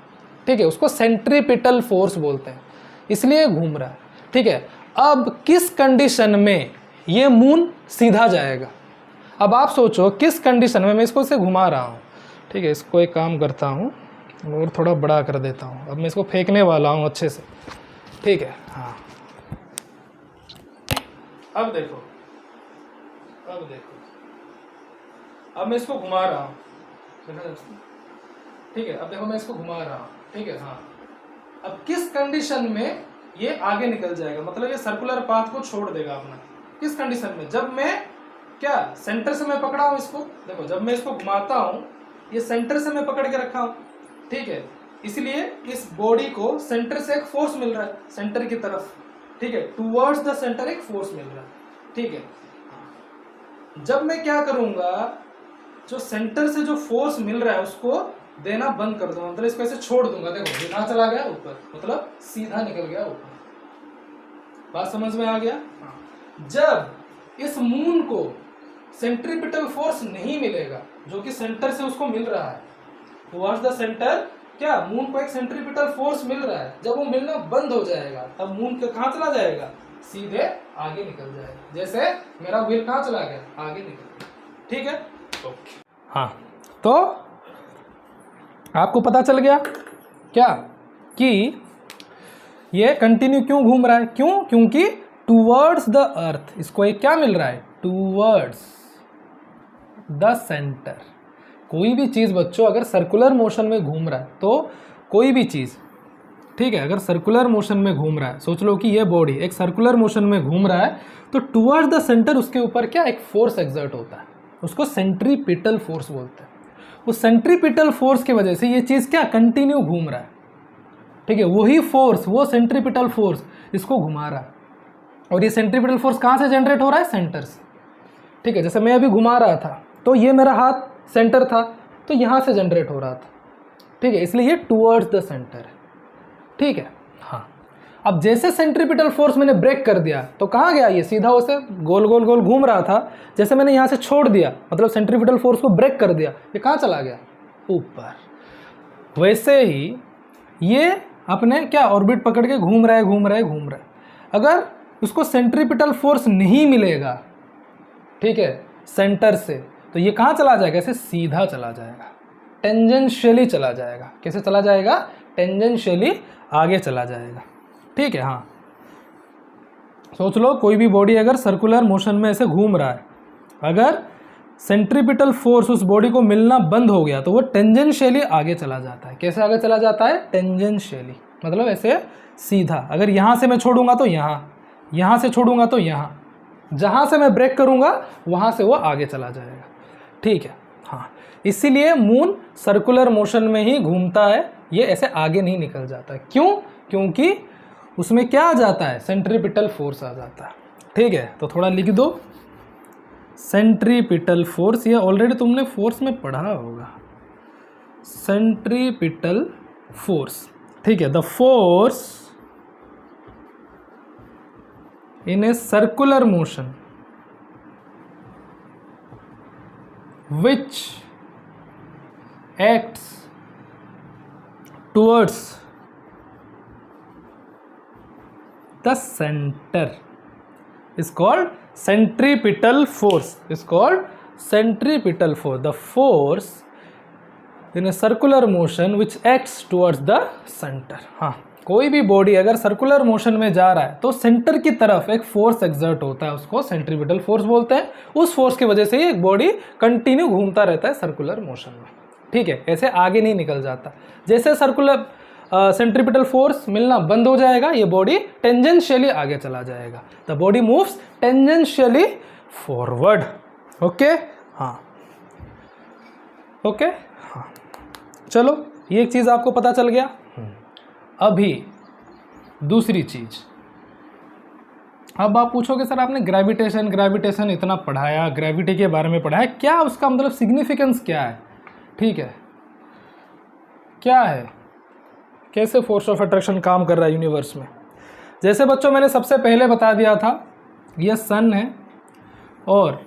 ठीक है, उसको सेंट्रीपिटल फोर्स बोलते हैं, इसलिए घूम रहा है, ठीक है। अब किस कंडीशन में ये मून सीधा जाएगा, अब आप सोचो किस कंडीशन में, मैं इसको इसे घुमा रहा हूँ, ठीक है, इसको एक काम करता हूँ और थोड़ा बड़ा कर देता हूँ। अब मैं इसको फेंकने वाला हूँ अच्छे से, ठीक है, हाँ। अब देखो, अब देखो, अब मैं इसको घुमा रहा हूँ, ठीक है, अब देखो मैं इसको घुमा रहा हूँ, ठीक है, हाँ। अब किस कंडीशन में ये आगे निकल जाएगा, मतलब ये सर्कुलर पाथ को छोड़ देगा अपना, किस कंडीशन में, जब मैं क्या सेंटर से मैं पकड़ा हूँ इसको, देखो जब मैं इसको घुमाता हूँ ये सेंटर से मैं पकड़ के रखा हूँ, ठीक है, इसलिए इस बॉडी को सेंटर से एक फोर्स मिल रहा है, सेंटर की तरफ, ठीक है, टुवर्ड्स द सेंटर एक फोर्स मिल रहा है, ठीक है। जब मैं क्या करूंगा, जो सेंटर से जो फोर्स मिल रहा है उसको देना बंद कर दूंगा, मतलब इसको ऐसे छोड़ दूंगा, देखो ये कहाँ चला गया, ऊपर, मतलब सीधा निकल गया ऊपर। बात समझ में आ गया? जब इस मून को सेंट्रीपिटल फोर्स नहीं मिलेगा जो कि सेंटर से उसको मिल रहा है, टुवर्ड्स द सेंटर क्या मून को एक सेंट्रीपिटल फोर्स मिल रहा है, जब वो मिलना बंद हो जाएगा तब मून कहाँ चला जाएगा, सीधे आगे निकल जाएगा। जैसे मेरा व्हील कहाँ चला गया, आगे निकल गया, ठीक है, ओके। हाँ, तो आपको पता चल गया क्या कि ये कंटिन्यू क्यों घूम रहा है, क्यों, क्योंकि टुवर्ड्स द अर्थ इसको एक क्या मिल रहा है, टुवर्ड्स द सेंटर। कोई भी चीज़ बच्चों अगर सर्कुलर मोशन में घूम रहा है, तो कोई भी चीज़, ठीक है, अगर सर्कुलर मोशन में घूम रहा है, सोच लो कि ये बॉडी एक सर्कुलर मोशन में घूम रहा है, तो टुवर्ड्स द सेंटर उसके ऊपर क्या एक फोर्स एक्सर्ट होता है, उसको सेंट्रीपिटल फोर्स बोलते हैं। उस सेंट्रीपिटल फोर्स की वजह से ये चीज़ क्या कंटिन्यू घूम रहा है, ठीक है, वही फोर्स, वो सेंट्रीपिटल फोर्स इसको घुमा रहा है। और ये सेंट्रीपिटल फोर्स कहाँ से जनरेट हो रहा है, सेंटर से, ठीक है। जैसे मैं अभी घुमा रहा था तो ये मेरा हाथ सेंटर था, तो यहाँ से जनरेट हो रहा था, ठीक है, इसलिए ये टुवर्ड्स द सेंटर है, ठीक है, हाँ। अब जैसे सेंट्रीपिटल फोर्स मैंने ब्रेक कर दिया तो कहाँ गया, ये सीधा उसे गोल गोल गोल घूम रहा था, जैसे मैंने यहाँ से छोड़ दिया, मतलब सेंट्रीपिटल फोर्स को ब्रेक कर दिया, ये कहाँ चला गया, ऊपर। वैसे ही ये अपने क्या ऑर्बिट पकड़ के घूम रहा है, घूम रहा है, घूम रहा है। अगर उसको सेंट्रीपिटल फोर्स नहीं मिलेगा, ठीक है, सेंटर से, तो ये कहाँ चला जाएगा, ऐसे सीधा चला जाएगा, टेंजेंशियली चला जाएगा। कैसे चला जाएगा, टेंजेंशियली आगे चला जाएगा, ठीक है, हाँ। सोच लो कोई भी बॉडी अगर सर्कुलर मोशन में ऐसे घूम रहा है, अगर सेंट्रीपिटल फोर्स उस बॉडी को मिलना बंद हो गया तो वो टेंजेंशियली आगे चला जाता है। कैसे आगे चला जाता है, टेंजेंशियली, मतलब ऐसे सीधा। अगर यहाँ से मैं छोड़ूंगा तो यहाँ, यहाँ से छोड़ूंगा तो यहाँ, जहाँ से मैं ब्रेक करूँगा वहाँ से वो आगे चला जाएगा, ठीक है। हाँ, इसीलिए मून सर्कुलर मोशन में ही घूमता है, ये ऐसे आगे नहीं निकल जाता। क्यों? क्योंकि उसमें क्या आ जाता है, सेंट्रीपिटल फोर्स आ जाता है, ठीक है। तो थोड़ा लिख दो सेंट्रीपिटल फोर्स, ये ऑलरेडी तुमने फोर्स में पढ़ा होगा, सेंट्रीपिटल फोर्स, ठीक है। The force in a circular motion which acts towards the center is called centripetal force, is called centripetal force, the force in a circular motion which acts towards the center। हाँ, कोई भी body अगर circular motion में जा रहा है तो centre की तरफ एक फोर्स एक्सर्ट होता है, उसको सेंट्रीपिटल फोर्स बोलते हैं। उस फोर्स की वजह से ही एक बॉडी कंटिन्यू घूमता रहता है सर्कुलर मोशन में, ठीक है। ऐसे आगे नहीं निकल जाता। जैसे सर्कुलर सेंट्रीपिटल फोर्स मिलना बंद हो जाएगा, ये बॉडी टेंजेंशियली आगे चला जाएगा। The body moves tangentially forward. Okay, हाँ, ओके, हाँ, चलो ये एक चीज़ आपको पता चल गया। अभी दूसरी चीज, अब आप पूछोगे सर आपने ग्रेविटेशन इतना पढ़ाया, ग्रेविटी के बारे में पढ़ाया, क्या उसका मतलब सिग्निफिकेंस क्या है, ठीक है, क्या है, कैसे फोर्स ऑफ अट्रैक्शन काम कर रहा है यूनिवर्स में। जैसे बच्चों मैंने सबसे पहले बता दिया था, यह सन है और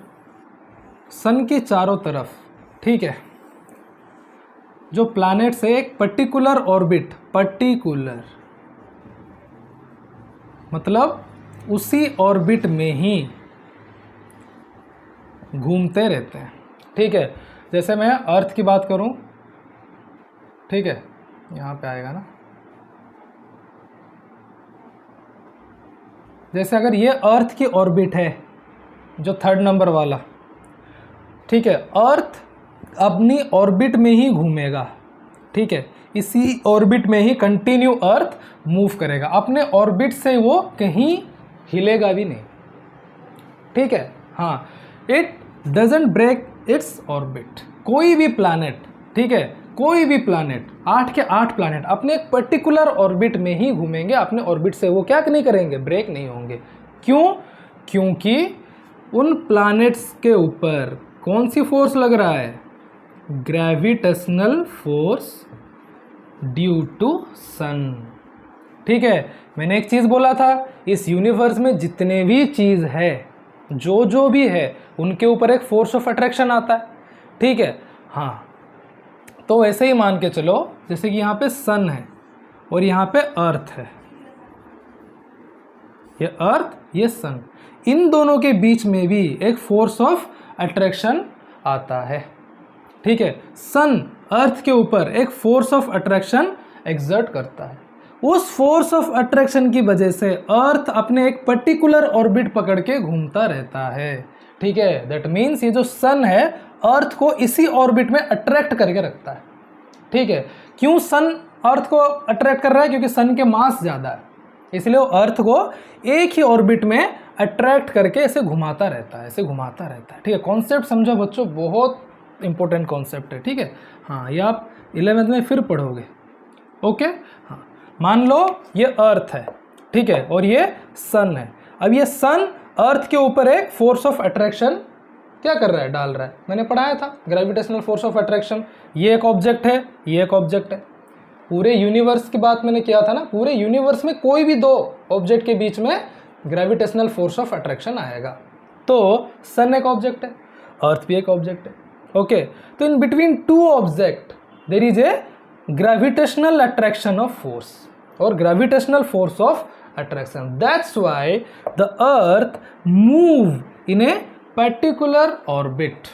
सन के चारों तरफ, ठीक है, जो प्लैनेट से एक पर्टिकुलर ऑर्बिट, पर्टिकुलर मतलब उसी ऑर्बिट में ही घूमते रहते हैं, ठीक है। जैसे मैं अर्थ की बात करूं, ठीक है, यहाँ पे आएगा ना, जैसे अगर ये अर्थ की ऑर्बिट है जो 3rd नंबर वाला, ठीक है, अर्थ अपनी ऑर्बिट में ही घूमेगा, ठीक है, इसी ऑर्बिट में ही कंटिन्यू अर्थ मूव करेगा, अपने ऑर्बिट से वो कहीं हिलेगा भी नहीं, ठीक है। हाँ, it doesn't break its orbit. कोई भी प्लैनेट, ठीक है, कोई भी प्लैनेट, 8 के 8 प्लैनेट अपने एक पर्टिकुलर ऑर्बिट में ही घूमेंगे, अपने ऑर्बिट से वो क्या नहीं करेंगे, ब्रेक नहीं होंगे। क्यों? क्योंकि उन प्लैनेट्स के ऊपर कौन सी फोर्स लग रहा है, ग्रेविटेशनल फोर्स ड्यू टू सन, ठीक है। मैंने एक चीज़ बोला था, इस यूनिवर्स में जितने भी चीज़ है, जो भी है, उनके ऊपर एक फोर्स ऑफ अट्रैक्शन आता है, ठीक है। हाँ, तो ऐसे ही मान के चलो, जैसे कि यहाँ पे सन है और यहाँ पे अर्थ है, ये अर्थ, ये सन, इन दोनों के बीच में भी एक फोर्स ऑफ अट्रैक्शन आता है, ठीक है। सन अर्थ के ऊपर एक फोर्स ऑफ अट्रैक्शन एक्सर्ट करता है, उस फोर्स ऑफ अट्रैक्शन की वजह से अर्थ अपने एक पर्टिकुलर ऑर्बिट पकड़ के घूमता रहता है, ठीक है। दैट मीन्स ये जो सन है अर्थ को इसी ऑर्बिट में अट्रैक्ट करके रखता है, ठीक है। क्यों सन अर्थ को अट्रैक्ट कर रहा है? क्योंकि सन के मास ज़्यादा है, इसलिए वो अर्थ को एक ही ऑर्बिट में अट्रैक्ट करके ऐसे घुमाता रहता है, ऐसे घुमाता रहता है, ठीक है। कॉन्सेप्ट समझो बच्चों, बहुत इंपॉर्टेंट कॉन्सेप्ट है, ठीक है। हाँ, ये आप 11th में फिर पढ़ोगे, ओके। हाँ, मान लो ये अर्थ है, ठीक है, और ये सन है। अब ये सन अर्थ के ऊपर एक फोर्स ऑफ अट्रैक्शन क्या कर रहा है, डाल रहा है। मैंने पढ़ाया था ग्रेविटेशनल फोर्स ऑफ अट्रैक्शन। ये एक ऑब्जेक्ट है, ये एक ऑब्जेक्ट है। पूरे यूनिवर्स की बात मैंने किया था ना, पूरे यूनिवर्स में कोई भी दो ऑब्जेक्ट के बीच में ग्रेविटेशनल फोर्स ऑफ अट्रैक्शन आएगा। तो सन एक ऑब्जेक्ट है, अर्थ भी एक ऑब्जेक्ट है, ओके। तो in between two object there is a gravitational attraction of force और gravitational force of attraction. That's why the earth move in a particular orbit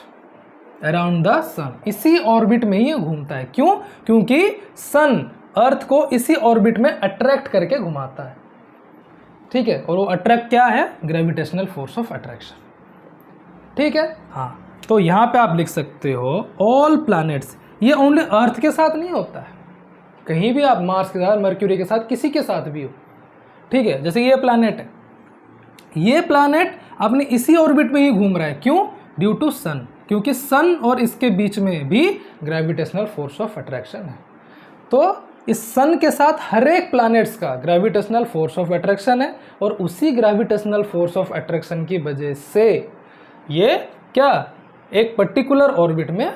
around the sun. इसी ऑर्बिट में ही ये घूमता है। क्यों? क्योंकि सन अर्थ को इसी ऑर्बिट में अट्रैक्ट करके घुमाता है, ठीक है। और वो अट्रैक्ट क्या है? ग्रेविटेशनल फोर्स ऑफ अट्रैक्शन, ठीक है। हाँ, तो यहाँ पे आप लिख सकते हो ऑल प्लैनेट्स। ये ओनली अर्थ के साथ नहीं होता है, कहीं भी आप मार्स के साथ, मर्क्यूरी के साथ, किसी के साथ भी हो, ठीक है। जैसे ये प्लैनेट है, ये प्लैनेट अपने इसी ऑर्बिट में ही घूम रहा है। क्यों? ड्यू टू सन, क्योंकि सन और इसके बीच में भी ग्रेविटेशनल फोर्स ऑफ अट्रैक्शन है। तो इस सन के साथ हर एक प्लैनेट्स का ग्रेविटेशनल फोर्स ऑफ अट्रैक्शन है, और उसी ग्रेविटेशनल फोर्स ऑफ अट्रैक्शन की वजह से ये क्या एक पर्टिकुलर ऑर्बिट में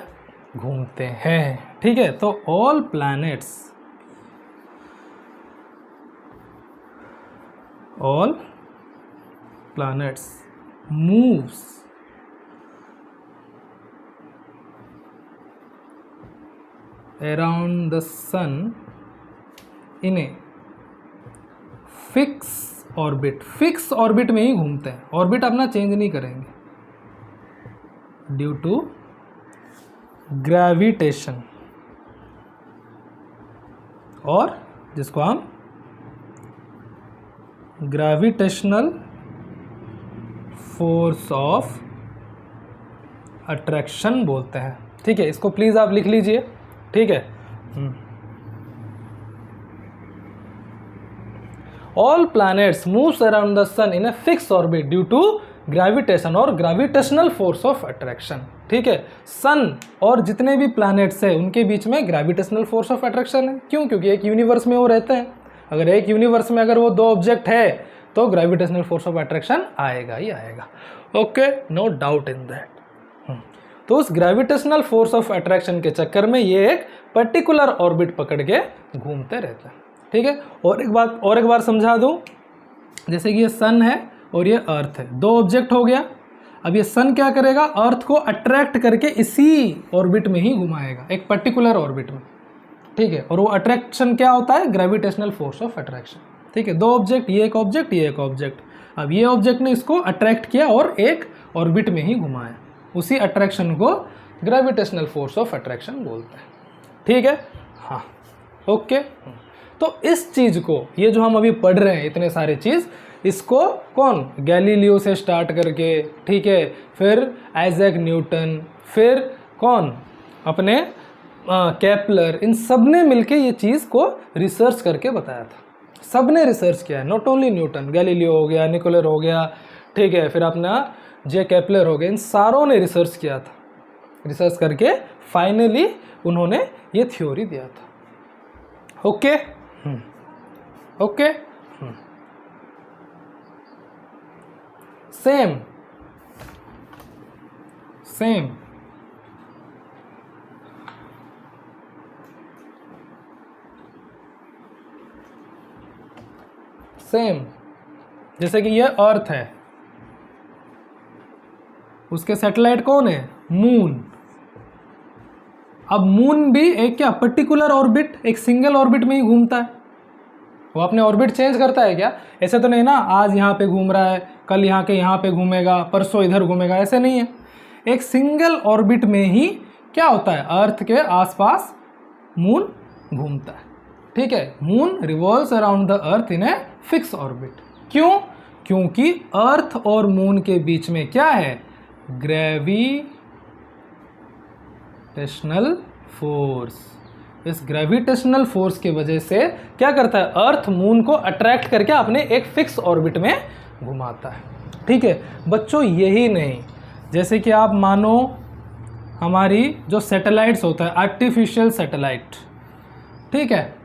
घूमते हैं। ठीक है, तो all planets moves around the sun in a fix orbit में ही घूमते हैं, ऑर्बिट अपना चेंज नहीं करेंगे ड्यू टू ग्रेविटेशन, और जिसको हम ग्रेविटेशनल फोर्स ऑफ अट्रैक्शन बोलते हैं। ठीक है, इसको प्लीज आप लिख लीजिए। ठीक है, all planets moves around the sun in a fix orbit due to gravitation और ग्रेविटेशनल फोर्स ऑफ अट्रैक्शन। ठीक है, सन और जितने भी प्लैनेट्स हैं उनके बीच में ग्रेविटेशनल फोर्स ऑफ अट्रैक्शन है। क्यों? क्योंकि एक यूनिवर्स में वो रहते हैं। अगर एक यूनिवर्स में अगर वो दो ऑब्जेक्ट है तो ग्रेविटेशनल फोर्स ऑफ अट्रैक्शन आएगा ही आएगा। Okay, no doubt in that. तो उस ग्रेविटेशनल फोर्स ऑफ अट्रैक्शन के चक्कर में ये एक पर्टिकुलर ऑर्बिट पकड़ के घूमते रहते हैं। ठीक है, और एक बार समझा दूं, जैसे कि ये सन है और ये अर्थ है, दो ऑब्जेक्ट हो गया। अब ये सन क्या करेगा? अर्थ को अट्रैक्ट करके इसी ऑर्बिट में ही घुमाएगा, एक पर्टिकुलर ऑर्बिट में। ठीक है, और वो अट्रैक्शन क्या होता है? Gravitational force of attraction. ठीक है, दो ऑब्जेक्ट, ये एक ऑब्जेक्ट, ये एक ऑब्जेक्ट। अब ये ऑब्जेक्ट ने इसको अट्रैक्ट किया और एक ऑर्बिट में ही घुमाया, उसी अट्रैक्शन को ग्रेविटेशनल फोर्स ऑफ अट्रैक्शन बोलते हैं। ठीक है, हाँ, ओके। तो इस चीज को, ये जो हम अभी पढ़ रहे हैं इतने सारे चीज, इसको कौन? गैलीलियो से स्टार्ट करके, ठीक है, फिर आइजैक न्यूटन, फिर कौन? अपने केपलर, इन सब ने मिलके ये चीज को रिसर्च करके बताया था। सब ने रिसर्च किया है, नॉट ओनली न्यूटन, गैलीलियो हो गया, निकोलर हो गया, ठीक है, फिर अपना जे केपलर हो गए, इन सारों ने रिसर्च किया था। रिसर्च करके फाइनली उन्होंने ये थ्योरी दिया था। ओके, ओके, सेम जैसे कि ये अर्थ है, उसके सैटेलाइट कौन है? मून। अब मून भी एक क्या पर्टिकुलर ऑर्बिट, एक सिंगल ऑर्बिट में ही घूमता है। वो अपने ऑर्बिट चेंज करता है क्या? ऐसे तो नहीं ना, आज यहाँ पे घूम रहा है, कल यहाँ के यहाँ पे घूमेगा, परसों इधर घूमेगा, ऐसे नहीं है। एक सिंगल ऑर्बिट में ही क्या होता है? अर्थ के आसपास मून घूमता है। ठीक है, moon revolves around the earth in a fix orbit. क्यों? क्योंकि अर्थ और मून के बीच में क्या है? Gravitational force. इस ग्रेविटेशनल फोर्स की वजह से क्या करता है? अर्थ मून को अट्रैक्ट करके अपने एक फिक्स ऑर्बिट में घुमाता है। ठीक है बच्चों, यही नहीं, जैसे कि आप मानो हमारी जो सैटेलाइट्स होता है, आर्टिफिशियल सैटेलाइट, ठीक है,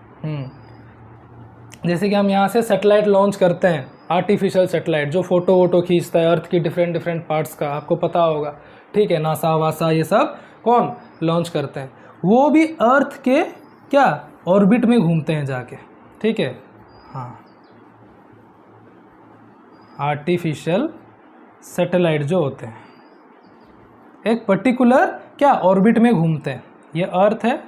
जैसे कि हम यहाँ से सैटेलाइट लॉन्च करते हैं, आर्टिफिशियल सैटेलाइट जो फोटो वोटो खींचता है अर्थ की डिफरेंट पार्ट्स का, आपको पता होगा। ठीक है, नासा वासा ये सब कौन लॉन्च करते हैं? वो भी अर्थ के क्या ऑर्बिट में घूमते हैं जाके। ठीक है, हाँ, आर्टिफिशियल सैटेलाइट जो होते हैं एक पर्टिकुलर क्या ऑर्बिट में घूमते हैं। ये अर्थ है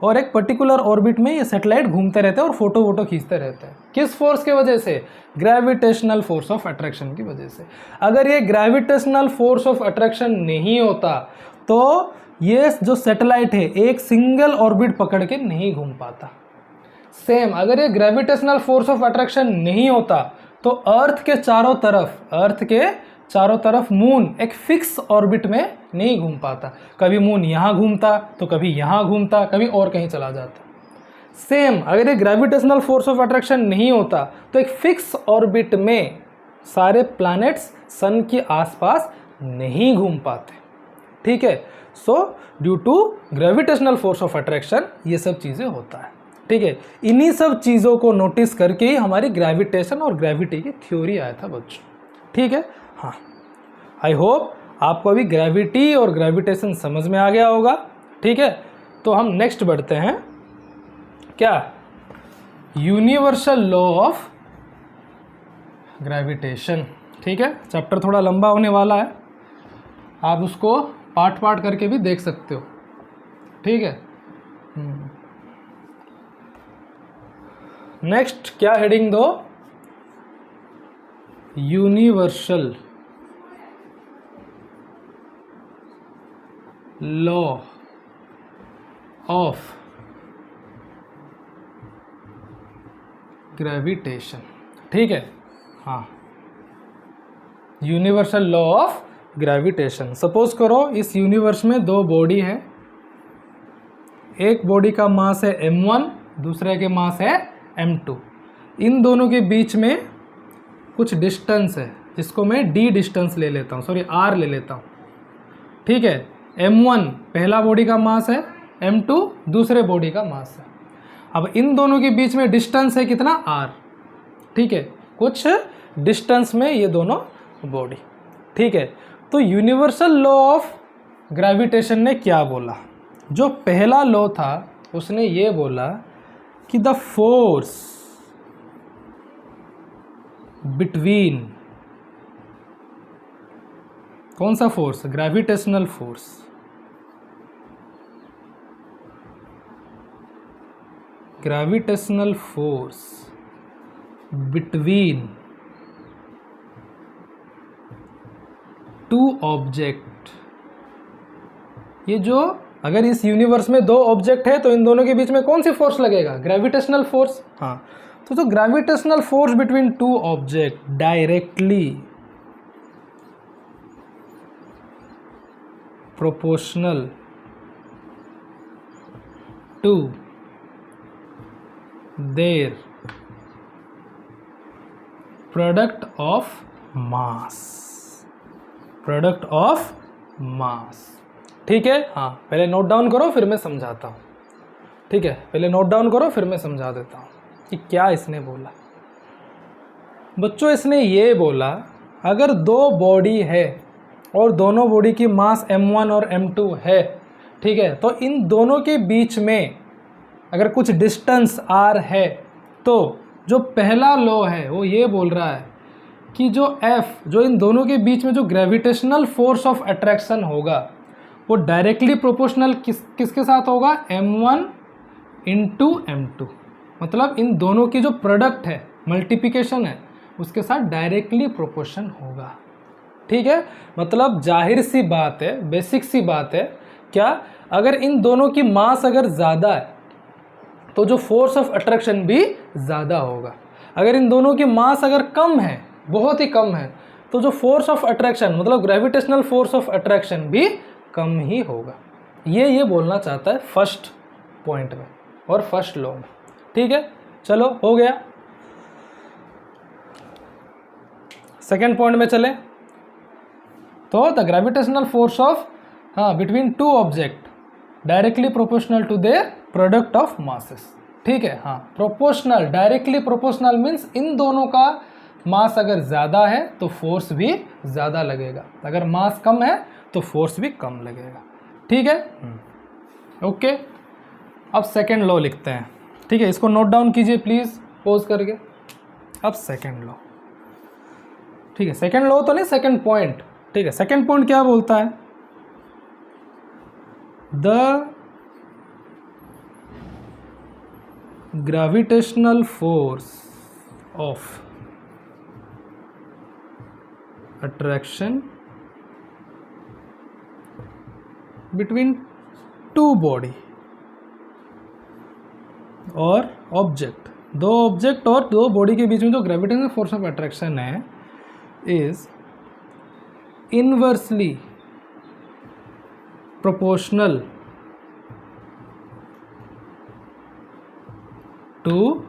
और एक पर्टिकुलर ऑर्बिट में ये सैटेलाइट घूमते रहते हैं और फोटो वोटो खींचते रहते हैं। किस फोर्स की वजह से? ग्रेविटेशनल फोर्स ऑफ अट्रैक्शन की वजह से। अगर ये ग्रेविटेशनल फोर्स ऑफ अट्रैक्शन नहीं होता तो ये जो सैटेलाइट है एक सिंगल ऑर्बिट पकड़ के नहीं घूम पाता। सेम, अगर ये ग्रेविटेशनल फोर्स ऑफ अट्रैक्शन नहीं होता तो अर्थ के चारों तरफ मून एक फिक्स ऑर्बिट में नहीं घूम पाता। कभी मून यहाँ घूमता तो कभी यहाँ घूमता, कभी और कहीं चला जाता। सेम, अगर ये ग्रेविटेशनल फोर्स ऑफ अट्रैक्शन नहीं होता तो एक फिक्स ऑर्बिट में सारे प्लैनेट्स सन के आसपास नहीं घूम पाते, ठीक है। So due to gravitational force of attraction ये सब चीज़ें होता है, ठीक है। इन्हीं सब चीज़ों को नोटिस करके ही हमारी ग्रेविटेशन और ग्रेविटी की थ्योरी आया था बच्चों, ठीक है। हाँ, आई होप आपको अभी ग्रेविटी और ग्रेविटेशन समझ में आ गया होगा, ठीक है। तो हम नेक्स्ट बढ़ते हैं, क्या, यूनिवर्सल लॉ ऑफ ग्रेविटेशन, ठीक है। चैप्टर थोड़ा लंबा होने वाला है, आप उसको पार्ट पार्ट करके भी देख सकते हो, ठीक है। नेक्स्ट क्या हेडिंग दो, यूनिवर्सल लॉ ऑफ ग्रेविटेशन, ठीक है। हाँ, universal law of gravitation. Suppose करो इस यूनिवर्स में दो बॉडी है, एक बॉडी का मास है m1, दूसरे के मास है m2। इन दोनों के बीच में कुछ डिस्टेंस है जिसको मैं d डिस्टेंस ले लेता हूँ, सॉरी r ले लेता हूँ, ठीक है। m1 पहला बॉडी का मास है, m2 दूसरे बॉडी का मास है। अब इन दोनों के बीच में डिस्टेंस है कितना, r, ठीक है। कुछ डिस्टेंस में ये दोनों बॉडी, ठीक है। तो यूनिवर्सल लॉ ऑफ ग्रेविटेशन ने क्या बोला, जो पहला लॉ था उसने ये बोला कि द फोर्स बिटवीन, कौन सा force, gravitational force, gravitational force between two object, ये जो अगर इस यूनिवर्स में दो ऑब्जेक्ट है तो इन दोनों के बीच में कौन सी फोर्स लगेगा, ग्रेविटेशनल फोर्स। हाँ, तो जो gravitational force between two object directly proportional to their product of mass, product of mass, ठीक है। हाँ, पहले नोट डाउन करो फिर मैं समझाता हूँ, ठीक है। पहले नोट डाउन करो फिर मैं समझा देता हूँ कि क्या इसने बोला। बच्चों इसने ये बोला, अगर दो बॉडी है और दोनों बॉडी की मास m1 और m2 है, ठीक है, तो इन दोनों के बीच में अगर कुछ डिस्टेंस r है तो जो पहला लॉ है वो ये बोल रहा है कि जो F, जो इन दोनों के बीच में जो ग्रेविटेशनल फोर्स ऑफ अट्रैक्शन होगा वो डायरेक्टली प्रोपोर्शनल किसके साथ होगा, m1 इंटू m2। मतलब इन दोनों की जो प्रोडक्ट है, मल्टीप्लिकेशन है, उसके साथ डायरेक्टली प्रोपोर्शन होगा, ठीक है। मतलब जाहिर सी बात है, बेसिक सी बात है, क्या, अगर इन दोनों की मास अगर ज़्यादा है तो जो फोर्स ऑफ अट्रैक्शन भी ज़्यादा होगा। अगर इन दोनों की मास अगर कम है, बहुत ही कम है, तो जो फोर्स ऑफ अट्रैक्शन मतलब ग्रेविटेशनल फोर्स ऑफ अट्रैक्शन भी कम ही होगा। ये बोलना चाहता है फर्स्ट पॉइंट में और फर्स्ट लॉ में, ठीक है। चलो हो गया। सेकेंड पॉइंट में चले तो द ग्रेविटेशनल फोर्स ऑफ, हाँ, between two object directly proportional to their product of masses, ठीक है। हाँ, प्रोपोर्शनल, डायरेक्टली प्रोपोर्शनल मीन्स इन दोनों का मास अगर ज़्यादा है तो फोर्स भी ज़्यादा लगेगा, अगर मास कम है तो फोर्स भी कम लगेगा, ठीक है। ओके, अब सेकेंड लॉ लिखते हैं, ठीक है। इसको नोट डाउन कीजिए प्लीज़ पॉज करके। अब सेकेंड लॉ, ठीक है। सेकेंड लॉ तो नहीं, सेकेंड पॉइंट, ठीक है। सेकेंड पॉइंट क्या बोलता है, the gravitational force of attraction between two body और ऑब्जेक्ट, दो ऑब्जेक्ट और दो बॉडी के बीच में जो ग्रेविटेशनल फोर्स ऑफ अट्रैक्शन है is inversely proportional to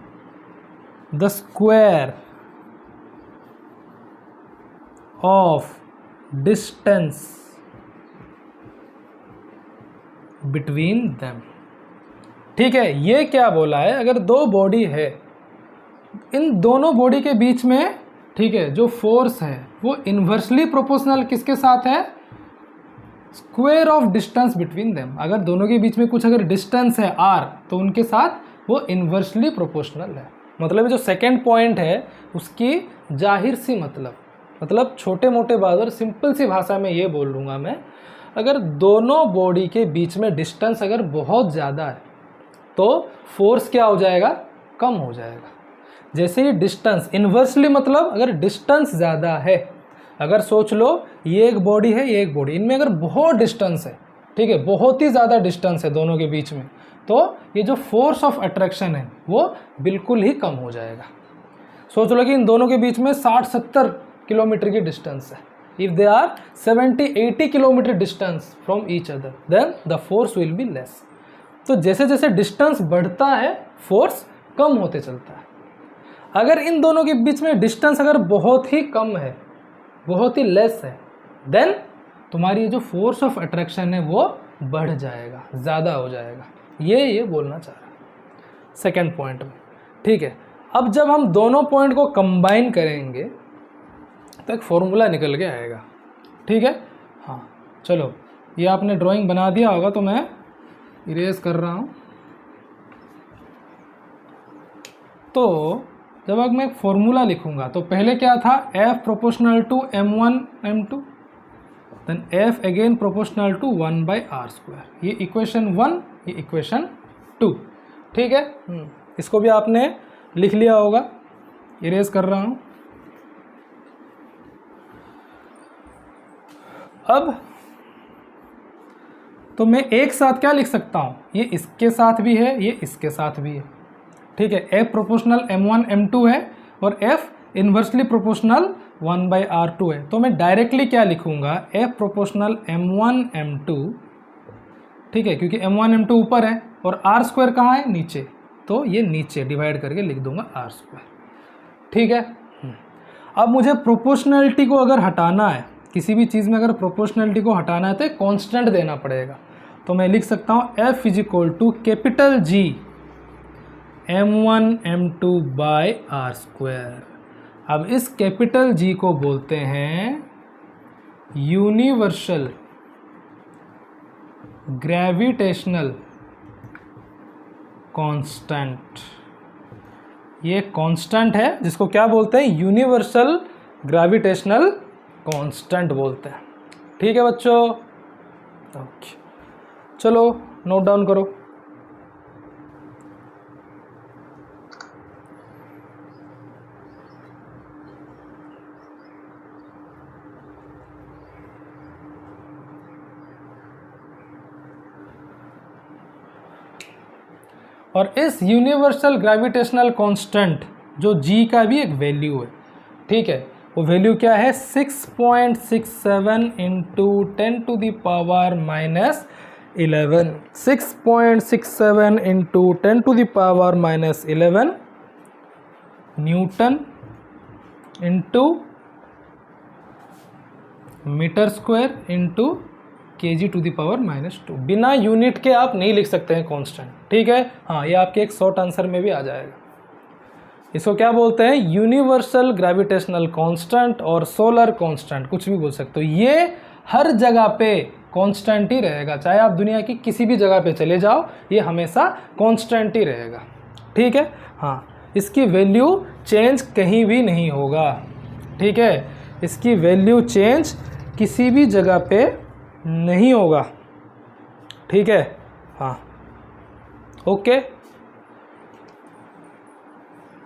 the square of distance between them. ठीक है, ये क्या बोला है, अगर दो बॉडी है, इन दोनों बॉडी के बीच में, ठीक है, जो फोर्स है वो इन्वर्सली प्रोपोर्शनल किसके साथ है, square of distance between them. अगर दोनों के बीच में कुछ अगर डिस्टेंस है r, तो उनके साथ वो इन्वर्सली प्रोपोर्शनल है। मतलब जो सेकंड पॉइंट है उसकी जाहिर सी मतलब छोटे मोटे बात और सिंपल सी भाषा में ये बोल लूँगा मैं, अगर दोनों बॉडी के बीच में डिस्टेंस अगर बहुत ज़्यादा है तो फोर्स क्या हो जाएगा, कम हो जाएगा। जैसे ही डिस्टेंस इन्वर्सली, मतलब अगर डिस्टेंस ज़्यादा है, अगर सोच लो ये एक बॉडी है, ये एक बॉडी, इनमें अगर बहुत डिस्टेंस है, ठीक है, बहुत ही ज़्यादा डिस्टेंस है दोनों के बीच में, तो ये जो फोर्स ऑफ अट्रैक्शन है वो बिल्कुल ही कम हो जाएगा। सोच लो कि इन दोनों के बीच में 60-70 किलोमीटर की डिस्टेंस है। If they are 70-80 kilometre distance from each other, then the force will be less. तो जैसे जैसे डिस्टेंस बढ़ता है फोर्स कम होते चलता है। अगर इन दोनों के बीच में डिस्टेंस अगर बहुत ही कम है, बहुत ही लेस है, देन तुम्हारी जो फोर्स ऑफ अट्रैक्शन है वो बढ़ जाएगा, ज़्यादा हो जाएगा। ये बोलना चाह रहा है सेकेंड पॉइंट में। ठीक है, अब जब हम दोनों पॉइंट को कंबाइन करेंगे तो एक फॉर्मूला निकल के आएगा। ठीक है, हाँ चलो, ये आपने ड्राइंग बना दिया होगा तो मैं इरेज कर रहा हूँ। तो जब अब मैं एक फॉर्मूला लिखूंगा तो पहले क्या था, F proportional to M1 M2, then F again proportional to 1/r²। ये इक्वेशन 1, ये इक्वेशन 2। ठीक है, इसको भी आपने लिख लिया होगा, इरेज कर रहा हूँ। अब तो मैं एक साथ क्या लिख सकता हूँ, ये इसके साथ भी है, ये इसके साथ भी है। ठीक है, F प्रोपोर्शनल M1 M2 है और F इन्वर्सली प्रोपोर्शनल 1/r² है। तो मैं डायरेक्टली क्या लिखूंगा, F प्रोपोर्शनल M1 M2, ठीक है, क्योंकि M1 M2 ऊपर है और r² कहाँ है, नीचे, तो ये नीचे डिवाइड करके लिख दूंगा r²। ठीक है, अब मुझे प्रोपोर्शनलिटी को अगर हटाना है, किसी भी चीज़ में अगर प्रोपोर्शनलिटी को हटाना है तो एक कांस्टेंट देना पड़ेगा। तो मैं लिख सकता हूँ F = capital G M1 M2 r²। अब इस कैपिटल G को बोलते हैं यूनिवर्सल ग्रेविटेशनल कांस्टेंट। ये कांस्टेंट है जिसको क्या बोलते हैं, यूनिवर्सल ग्रेविटेशनल कांस्टेंट बोलते हैं। ठीक है बच्चों, ओके, चलो नोट डाउन करो। और इस यूनिवर्सल ग्रेविटेशनल कांस्टेंट जो G का भी एक वैल्यू है, ठीक है, वो वैल्यू क्या है, 6.67 into 10⁻⁻11, 6.67 into 10⁻⁻11 newton into metre square into kg⁻²। बिना यूनिट के आप नहीं लिख सकते हैं कांस्टेंट। ठीक है, हाँ, ये आपके एक शॉर्ट आंसर में भी आ जाएगा। इसको क्या बोलते हैं, यूनिवर्सल ग्रेविटेशनल कांस्टेंट और सोलर कांस्टेंट, कुछ भी बोल सकते हो। ये हर जगह पे कांस्टेंट ही रहेगा, चाहे आप दुनिया की किसी भी जगह पे चले जाओ, ये हमेशा कांस्टेंट ही रहेगा। ठीक है, हाँ, इसकी वैल्यू चेंज कहीं भी नहीं होगा। ठीक है, इसकी वैल्यू चेंज किसी भी जगह पे नहीं होगा। ठीक है, हाँ, ओके,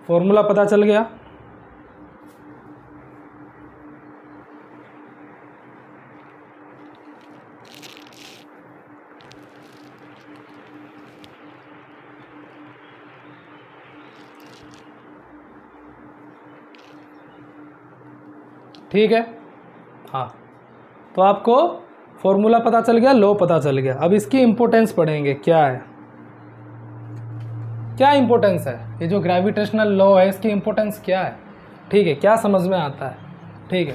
फॉर्मूला पता चल गया। ठीक है, हाँ, तो आपको फॉर्मूला पता चल गया, लॉ पता चल गया। अब इसकी इंपॉर्टेंस पढ़ेंगे, क्या है, क्या इंपॉर्टेंस है, ये जो ग्रेविटेशनल लॉ है इसकी इंपॉर्टेंस क्या है। ठीक है, क्या समझ में आता है। ठीक है,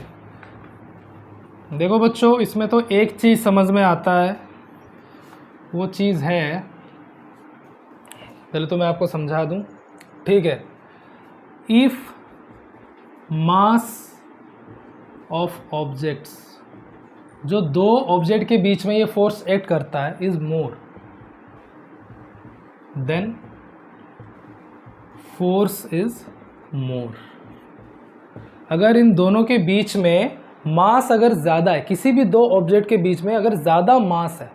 देखो बच्चों, इसमें तो एक चीज़ समझ में आता है, वो चीज़ है, पहले तो मैं आपको समझा दूं, ठीक है। इफ मास ऑफ ऑब्जेक्ट्स, जो दो ऑब्जेक्ट के बीच में ये फोर्स एक्ट करता है, is more than force is more. अगर इन दोनों के बीच में मास अगर ज़्यादा है, किसी भी दो ऑब्जेक्ट के बीच में अगर ज़्यादा मास है,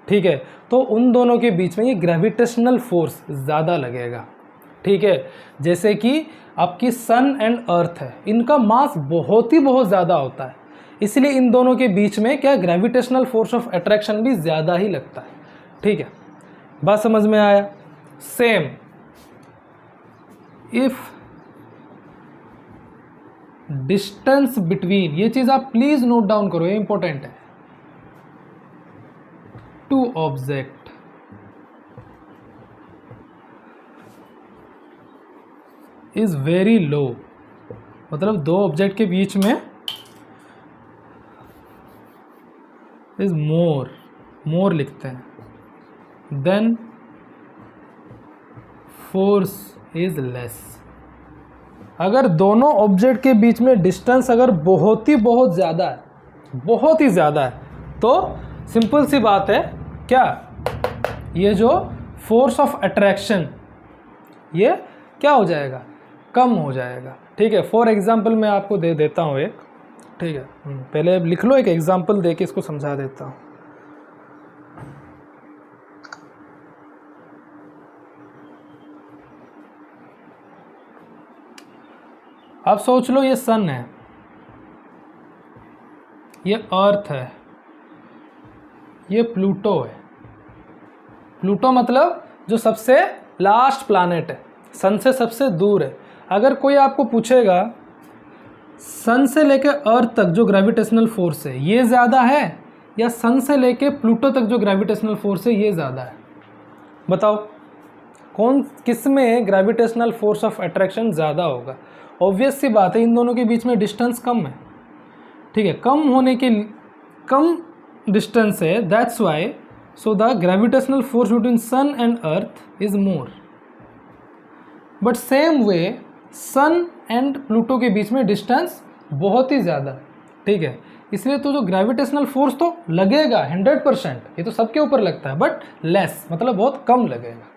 ठीक है, तो उन दोनों के बीच में ये ग्रेविटेशनल फोर्स ज़्यादा लगेगा, ठीक है। जैसे कि आपकी सन एंड अर्थ है, इनका मास बहुत ज़्यादा होता है, इसलिए इन दोनों के बीच में क्या ग्रेविटेशनल फोर्स ऑफ अट्रैक्शन भी ज़्यादा ही लगता है, ठीक है। बात समझ में आया? सेम इफ डिस्टेंस बिटवीन, ये चीज आप प्लीज नोट डाउन करो, ये इंपॉर्टेंट है, two object is very low, मतलब दो ऑब्जेक्ट के बीच में इज मोर लिखते हैं, देन फोर्स इज लेस। अगर दोनों ऑब्जेक्ट के बीच में डिस्टेंस अगर बहुत ज़्यादा है, बहुत ही ज़्यादा है, तो सिंपल सी बात है, क्या ये जो फोर्स ऑफ अट्रैक्शन ये क्या हो जाएगा, कम हो जाएगा, ठीक है। फॉर एग्जांपल मैं आपको दे देता हूँ एक, ठीक है, पहले लिख लो, एक एग्जांपल दे के इसको समझा देता हूँ। अब सोच लो, ये सन है, ये अर्थ है, ये प्लूटो है। प्लूटो मतलब जो सबसे लास्ट प्लैनेट है, सन से सबसे दूर है। अगर कोई आपको पूछेगा सन से लेके अर्थ तक जो ग्रेविटेशनल फोर्स है ये ज़्यादा है, या सन से लेके प्लूटो तक जो ग्रेविटेशनल फोर्स है ये ज़्यादा है, बताओ कौन, किस में ग्रेविटेशनल फोर्स ऑफ अट्रैक्शन ज़्यादा होगा? ऑब्वियस सी बात है, इन दोनों के बीच में डिस्टेंस कम है, ठीक है, कम होने के कम डिस्टेंस है, that's why so the gravitational force between sun and earth is more. But same way sun and Pluto के बीच में डिस्टेंस बहुत ही ज़्यादा, ठीक है, इसलिए तो जो ग्रेविटेशनल फोर्स तो लगेगा 100%, ये तो सबके ऊपर लगता है, बट लेस मतलब बहुत कम लगेगा,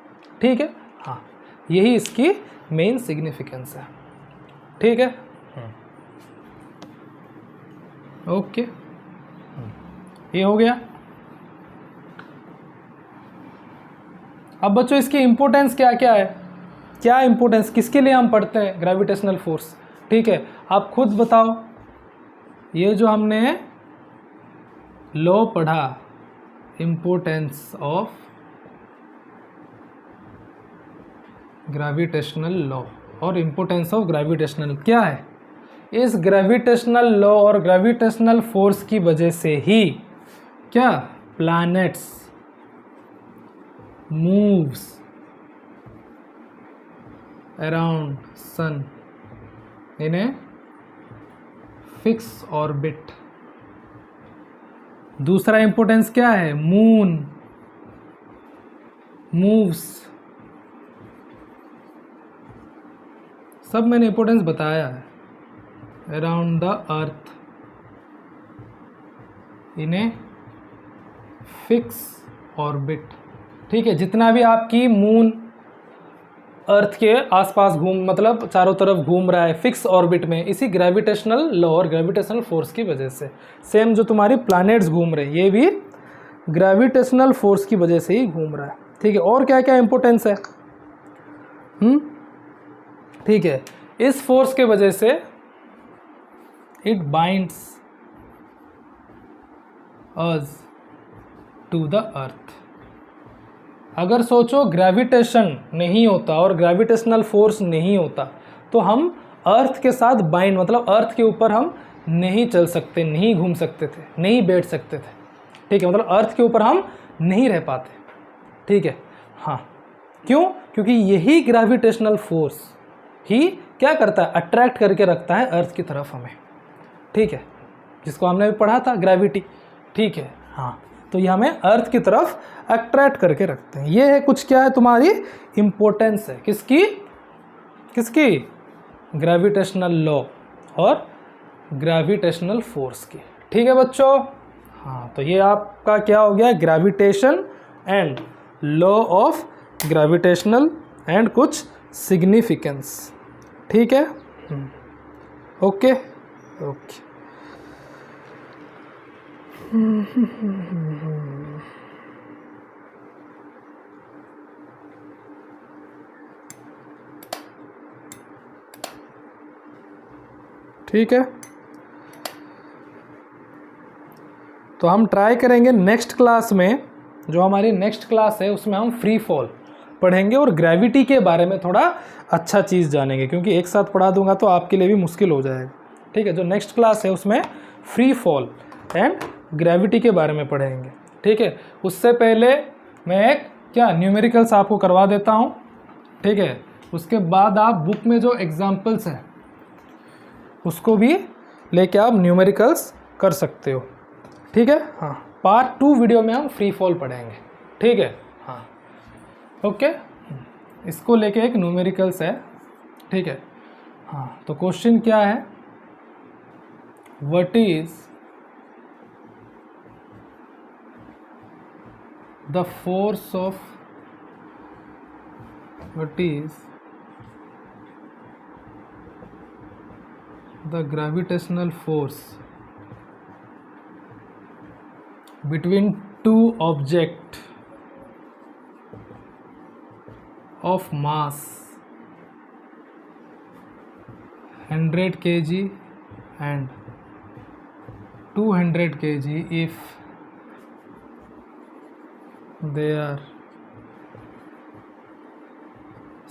ठीक है। हाँ, यही इसकी मेन सिग्निफिकेंस है, ठीक है। ओके, ये हो गया। अब बच्चों इसकी इंपॉर्टेंस क्या क्या है, क्या इंपॉर्टेंस, किसके लिए हम पढ़ते हैं ग्रेविटेशनल फोर्स, ठीक है, आप खुद बताओ। ये जो हमने लॉ पढ़ा, इंपॉर्टेंस ऑफ ग्रेविटेशनल लॉ और इंपॉर्टेंस ऑफ ग्रेविटेशनल, क्या है, इस ग्रेविटेशनल लॉ और ग्रेविटेशनल फोर्स की वजह से ही क्या planets moves around sun in a fix orbit. दूसरा इंपॉर्टेंस क्या है, मून मूव्स, सब मैंने इंपॉर्टेंस बताया है, around the earth in a fix orbit, ठीक है। जितना भी आपकी मून अर्थ के आसपास मतलब चारों तरफ घूम रहा है फिक्स ऑर्बिट में, इसी ग्रेविटेशनल लॉ और ग्रेविटेशनल फोर्स की वजह से। सेम जो तुम्हारी प्लैनेट्स घूम रहे हैं ये भी ग्रेविटेशनल फोर्स की वजह से ही घूम रहा है, ठीक है। और क्या क्या इंपॉर्टेंस है, ठीक है, इस फोर्स के वजह से it binds us to the earth. अगर सोचो ग्रेविटेशन नहीं होता और ग्रेविटेशनल फोर्स नहीं होता तो हम अर्थ के साथ बाइंड, मतलब अर्थ के ऊपर हम नहीं चल सकते, नहीं घूम सकते थे, नहीं बैठ सकते थे, ठीक है, मतलब अर्थ के ऊपर हम नहीं रह पाते, ठीक है। हाँ, क्यों? क्योंकि यही ग्रेविटेशनल फोर्स ही क्या करता है, अट्रैक्ट करके रखता है अर्थ की तरफ हमें, ठीक है। जिसको हमने भी पढ़ा था ग्रेविटी, ठीक है। हाँ, तो ये हमें अर्थ की तरफ अट्रैक्ट करके रखते हैं। ये है कुछ क्या है तुम्हारी इम्पोर्टेंस है किसकी, किसकी, ग्रेविटेशनल लॉ और ग्रेविटेशनल फोर्स की, ठीक है बच्चों। हाँ, तो ये आपका क्या हो गया, gravitation and law of gravitational and कुछ सिग्निफिकेंस, ठीक है। Okay okay. ठीक है, तो हम ट्राई करेंगे नेक्स्ट क्लास में, जो हमारी नेक्स्ट क्लास है उसमें हम फ्री फॉल पढ़ेंगे और ग्रेविटी के बारे में थोड़ा अच्छा चीज़ जानेंगे, क्योंकि एक साथ पढ़ा दूंगा तो आपके लिए भी मुश्किल हो जाएगा, ठीक है। जो नेक्स्ट क्लास है उसमें फ्री फॉल एंड ग्रेविटी के बारे में पढ़ेंगे, ठीक है। उससे पहले मैं एक क्या न्यूमेरिकल्स आपको करवा देता हूँ, ठीक है। उसके बाद आप बुक में जो एग्जाम्पल्स हैं उसको भी लेके आप न्यूमेरिकल्स कर सकते हो, ठीक है। हाँ, पार्ट 2 वीडियो में हम फ्री फॉल पढ़ेंगे, ठीक है। हाँ ओके, इसको लेके एक न्यूमेरिकल्स है, ठीक है। हाँ, तो क्वेश्चन क्या है, what is the force of, what is the gravitational force between two objects of mass 100 kg and 200 kg if they are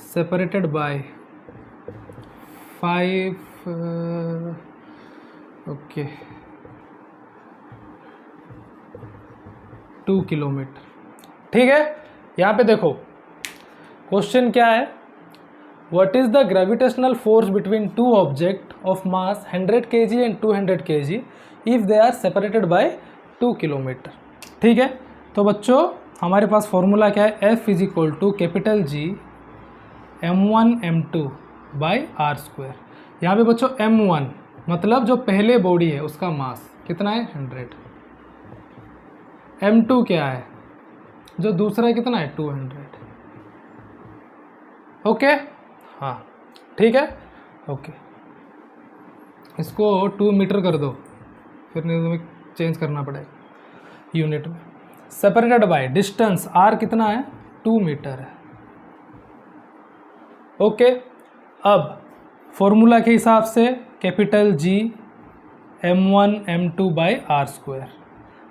separated by 5 2 kilometre, ठीक है। यहाँ पे देखो क्वेश्चन क्या है, what is the gravitational force between two object of mass 100 kg and 200 kg if they are separated by 2 kilometre, ठीक है। तो बच्चों हमारे पास फॉर्मूला क्या है, F is equal to capital G m1 m2 by R square. यहाँ पे बच्चों m1 मतलब जो पहले बॉडी है उसका मास कितना है 100, m2 क्या है, जो दूसरा है कितना है 200, ओके। हाँ ठीक है, ओके। इसको 2 मीटर कर दो, फिर नहीं तुम्हें चेंज करना पड़ेगा यूनिट में। सेपरेटेड बाय डिस्टेंस r कितना है 2 मीटर है, ओके। अब फॉर्मूला के हिसाब से capital G m1 m2 by R square,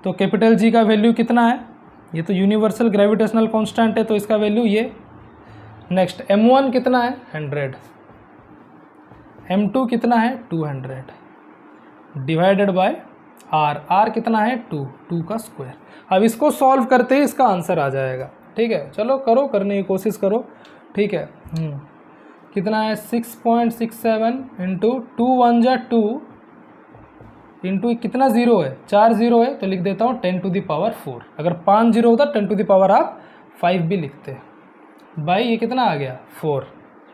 तो कैपिटल G का वैल्यू कितना है, ये तो यूनिवर्सल ग्रेविटेशनल कांस्टेंट है तो इसका वैल्यू ये। नेक्स्ट m1 कितना है 100, m2 कितना है 200 डिवाइडेड बाय r कितना है 2 का स्क्वायर। अब इसको सॉल्व करते ही इसका आंसर आ जाएगा, ठीक है। चलो करो, करने की कोशिश करो, ठीक है। कितना है 6.67 इंटू 2 1 जा 2 इंटू कितना जीरो है 4 जीरो है तो लिख देता हूँ 10 टू द पावर 4। अगर 5 जीरो होता 10 टू द पावर आप 5 भी लिखते, बाई ये कितना आ गया 4,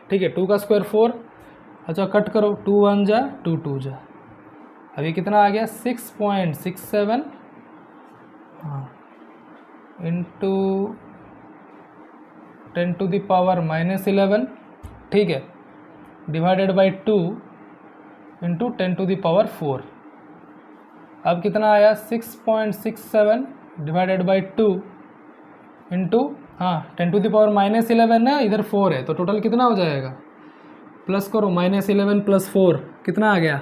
ठीक है। 2 का स्क्वायर 4, अच्छा कट करो 2 1 जा 2 2 जा, अभी कितना आ गया 6.67 हाँ इंटू 10 टू द पावर -11, ठीक है, divided by 2 into 10 to the power 4। अब कितना आया 6.67 डिवाइडेड बाई 2 इंटू हाँ 10 टू द पावर -11 है, इधर 4 है तो टोटल कितना हो जाएगा, प्लस करो -11 प्लस 4 कितना आ गया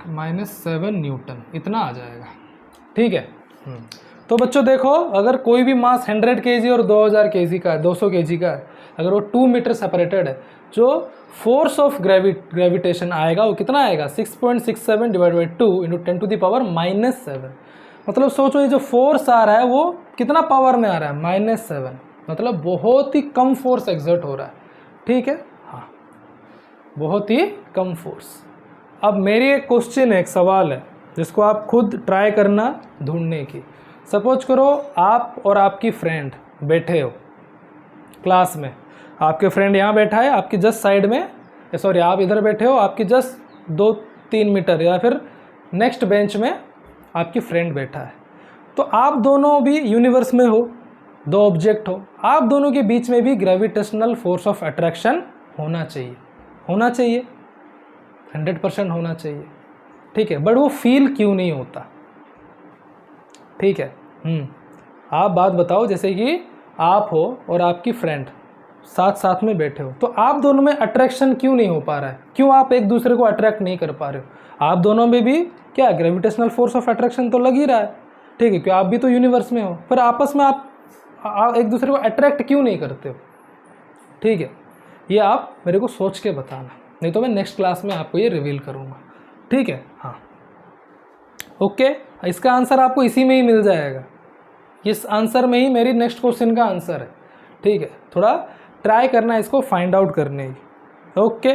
-7 न्यूटन, इतना आ जाएगा, ठीक है। तो बच्चों देखो, अगर कोई भी मास 100 kg और 2000 kg का है, 200 kg का है, अगर वो 2 मीटर सेपरेटेड है, जो फोर्स ऑफ ग्रेविटेशन आएगा वो कितना आएगा 6.67 divide by 2 into 10 to the power -7। मतलब सोचो ये जो फोर्स आ रहा है वो कितना पावर में आ रहा है -7, मतलब बहुत ही कम फोर्स एक्सर्ट हो रहा है, ठीक है। हाँ, बहुत ही कम फोर्स, अब मेरी एक क्वेश्चन है, एक सवाल है जिसको आप खुद ट्राई करना ढूंढने की। सपोज करो आप और आपकी फ्रेंड बैठे हो क्लास में, आपके फ्रेंड यहाँ बैठा है आपकी जस्ट साइड में, सॉरी आप इधर बैठे हो, आपकी जस्ट 2-3 मीटर या फिर नेक्स्ट बेंच में आपकी फ्रेंड बैठा है। तो आप दोनों भी यूनिवर्स में हो, दो ऑब्जेक्ट हो, आप दोनों के बीच में भी ग्रेविटेशनल फोर्स ऑफ अट्रैक्शन होना चाहिए, होना चाहिए, 100% होना चाहिए, ठीक है। बट वो फील क्यों नहीं होता, ठीक है। आप बात बताओ, जैसे कि आप हो और आपकी फ्रेंड साथ साथ में बैठे हो, तो आप दोनों में अट्रैक्शन क्यों नहीं हो पा रहा है, क्यों आप एक दूसरे को अट्रैक्ट नहीं कर पा रहे हो। आप दोनों में भी क्या ग्रेविटेशनल फोर्स ऑफ अट्रैक्शन तो लग ही रहा है, ठीक है, क्योंकि आप भी तो यूनिवर्स में हो, पर आपस में आप एक दूसरे को अट्रैक्ट क्यों नहीं करते हो, ठीक है। ये आप मेरे को सोच के बताना, नहीं तो मैं नेक्स्ट क्लास में आपको ये रिवील करूँगा, ठीक है। हाँ ओके, इसका आंसर आपको इसी में ही मिल जाएगा, इस आंसर में ही मेरी नेक्स्ट क्वेश्चन का आंसर है, ठीक है। थोड़ा ट्राई करना इसको फाइंड आउट करने की। ओके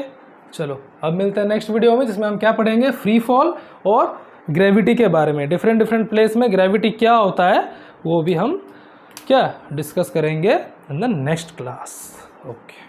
चलो, अब मिलते हैं नेक्स्ट वीडियो में, जिसमें हम क्या पढ़ेंगे, फ्री फॉल और ग्रेविटी के बारे में। डिफरेंट डिफरेंट प्लेस में ग्रेविटी क्या होता है वो भी हम क्या डिस्कस करेंगे in the next class. Okay.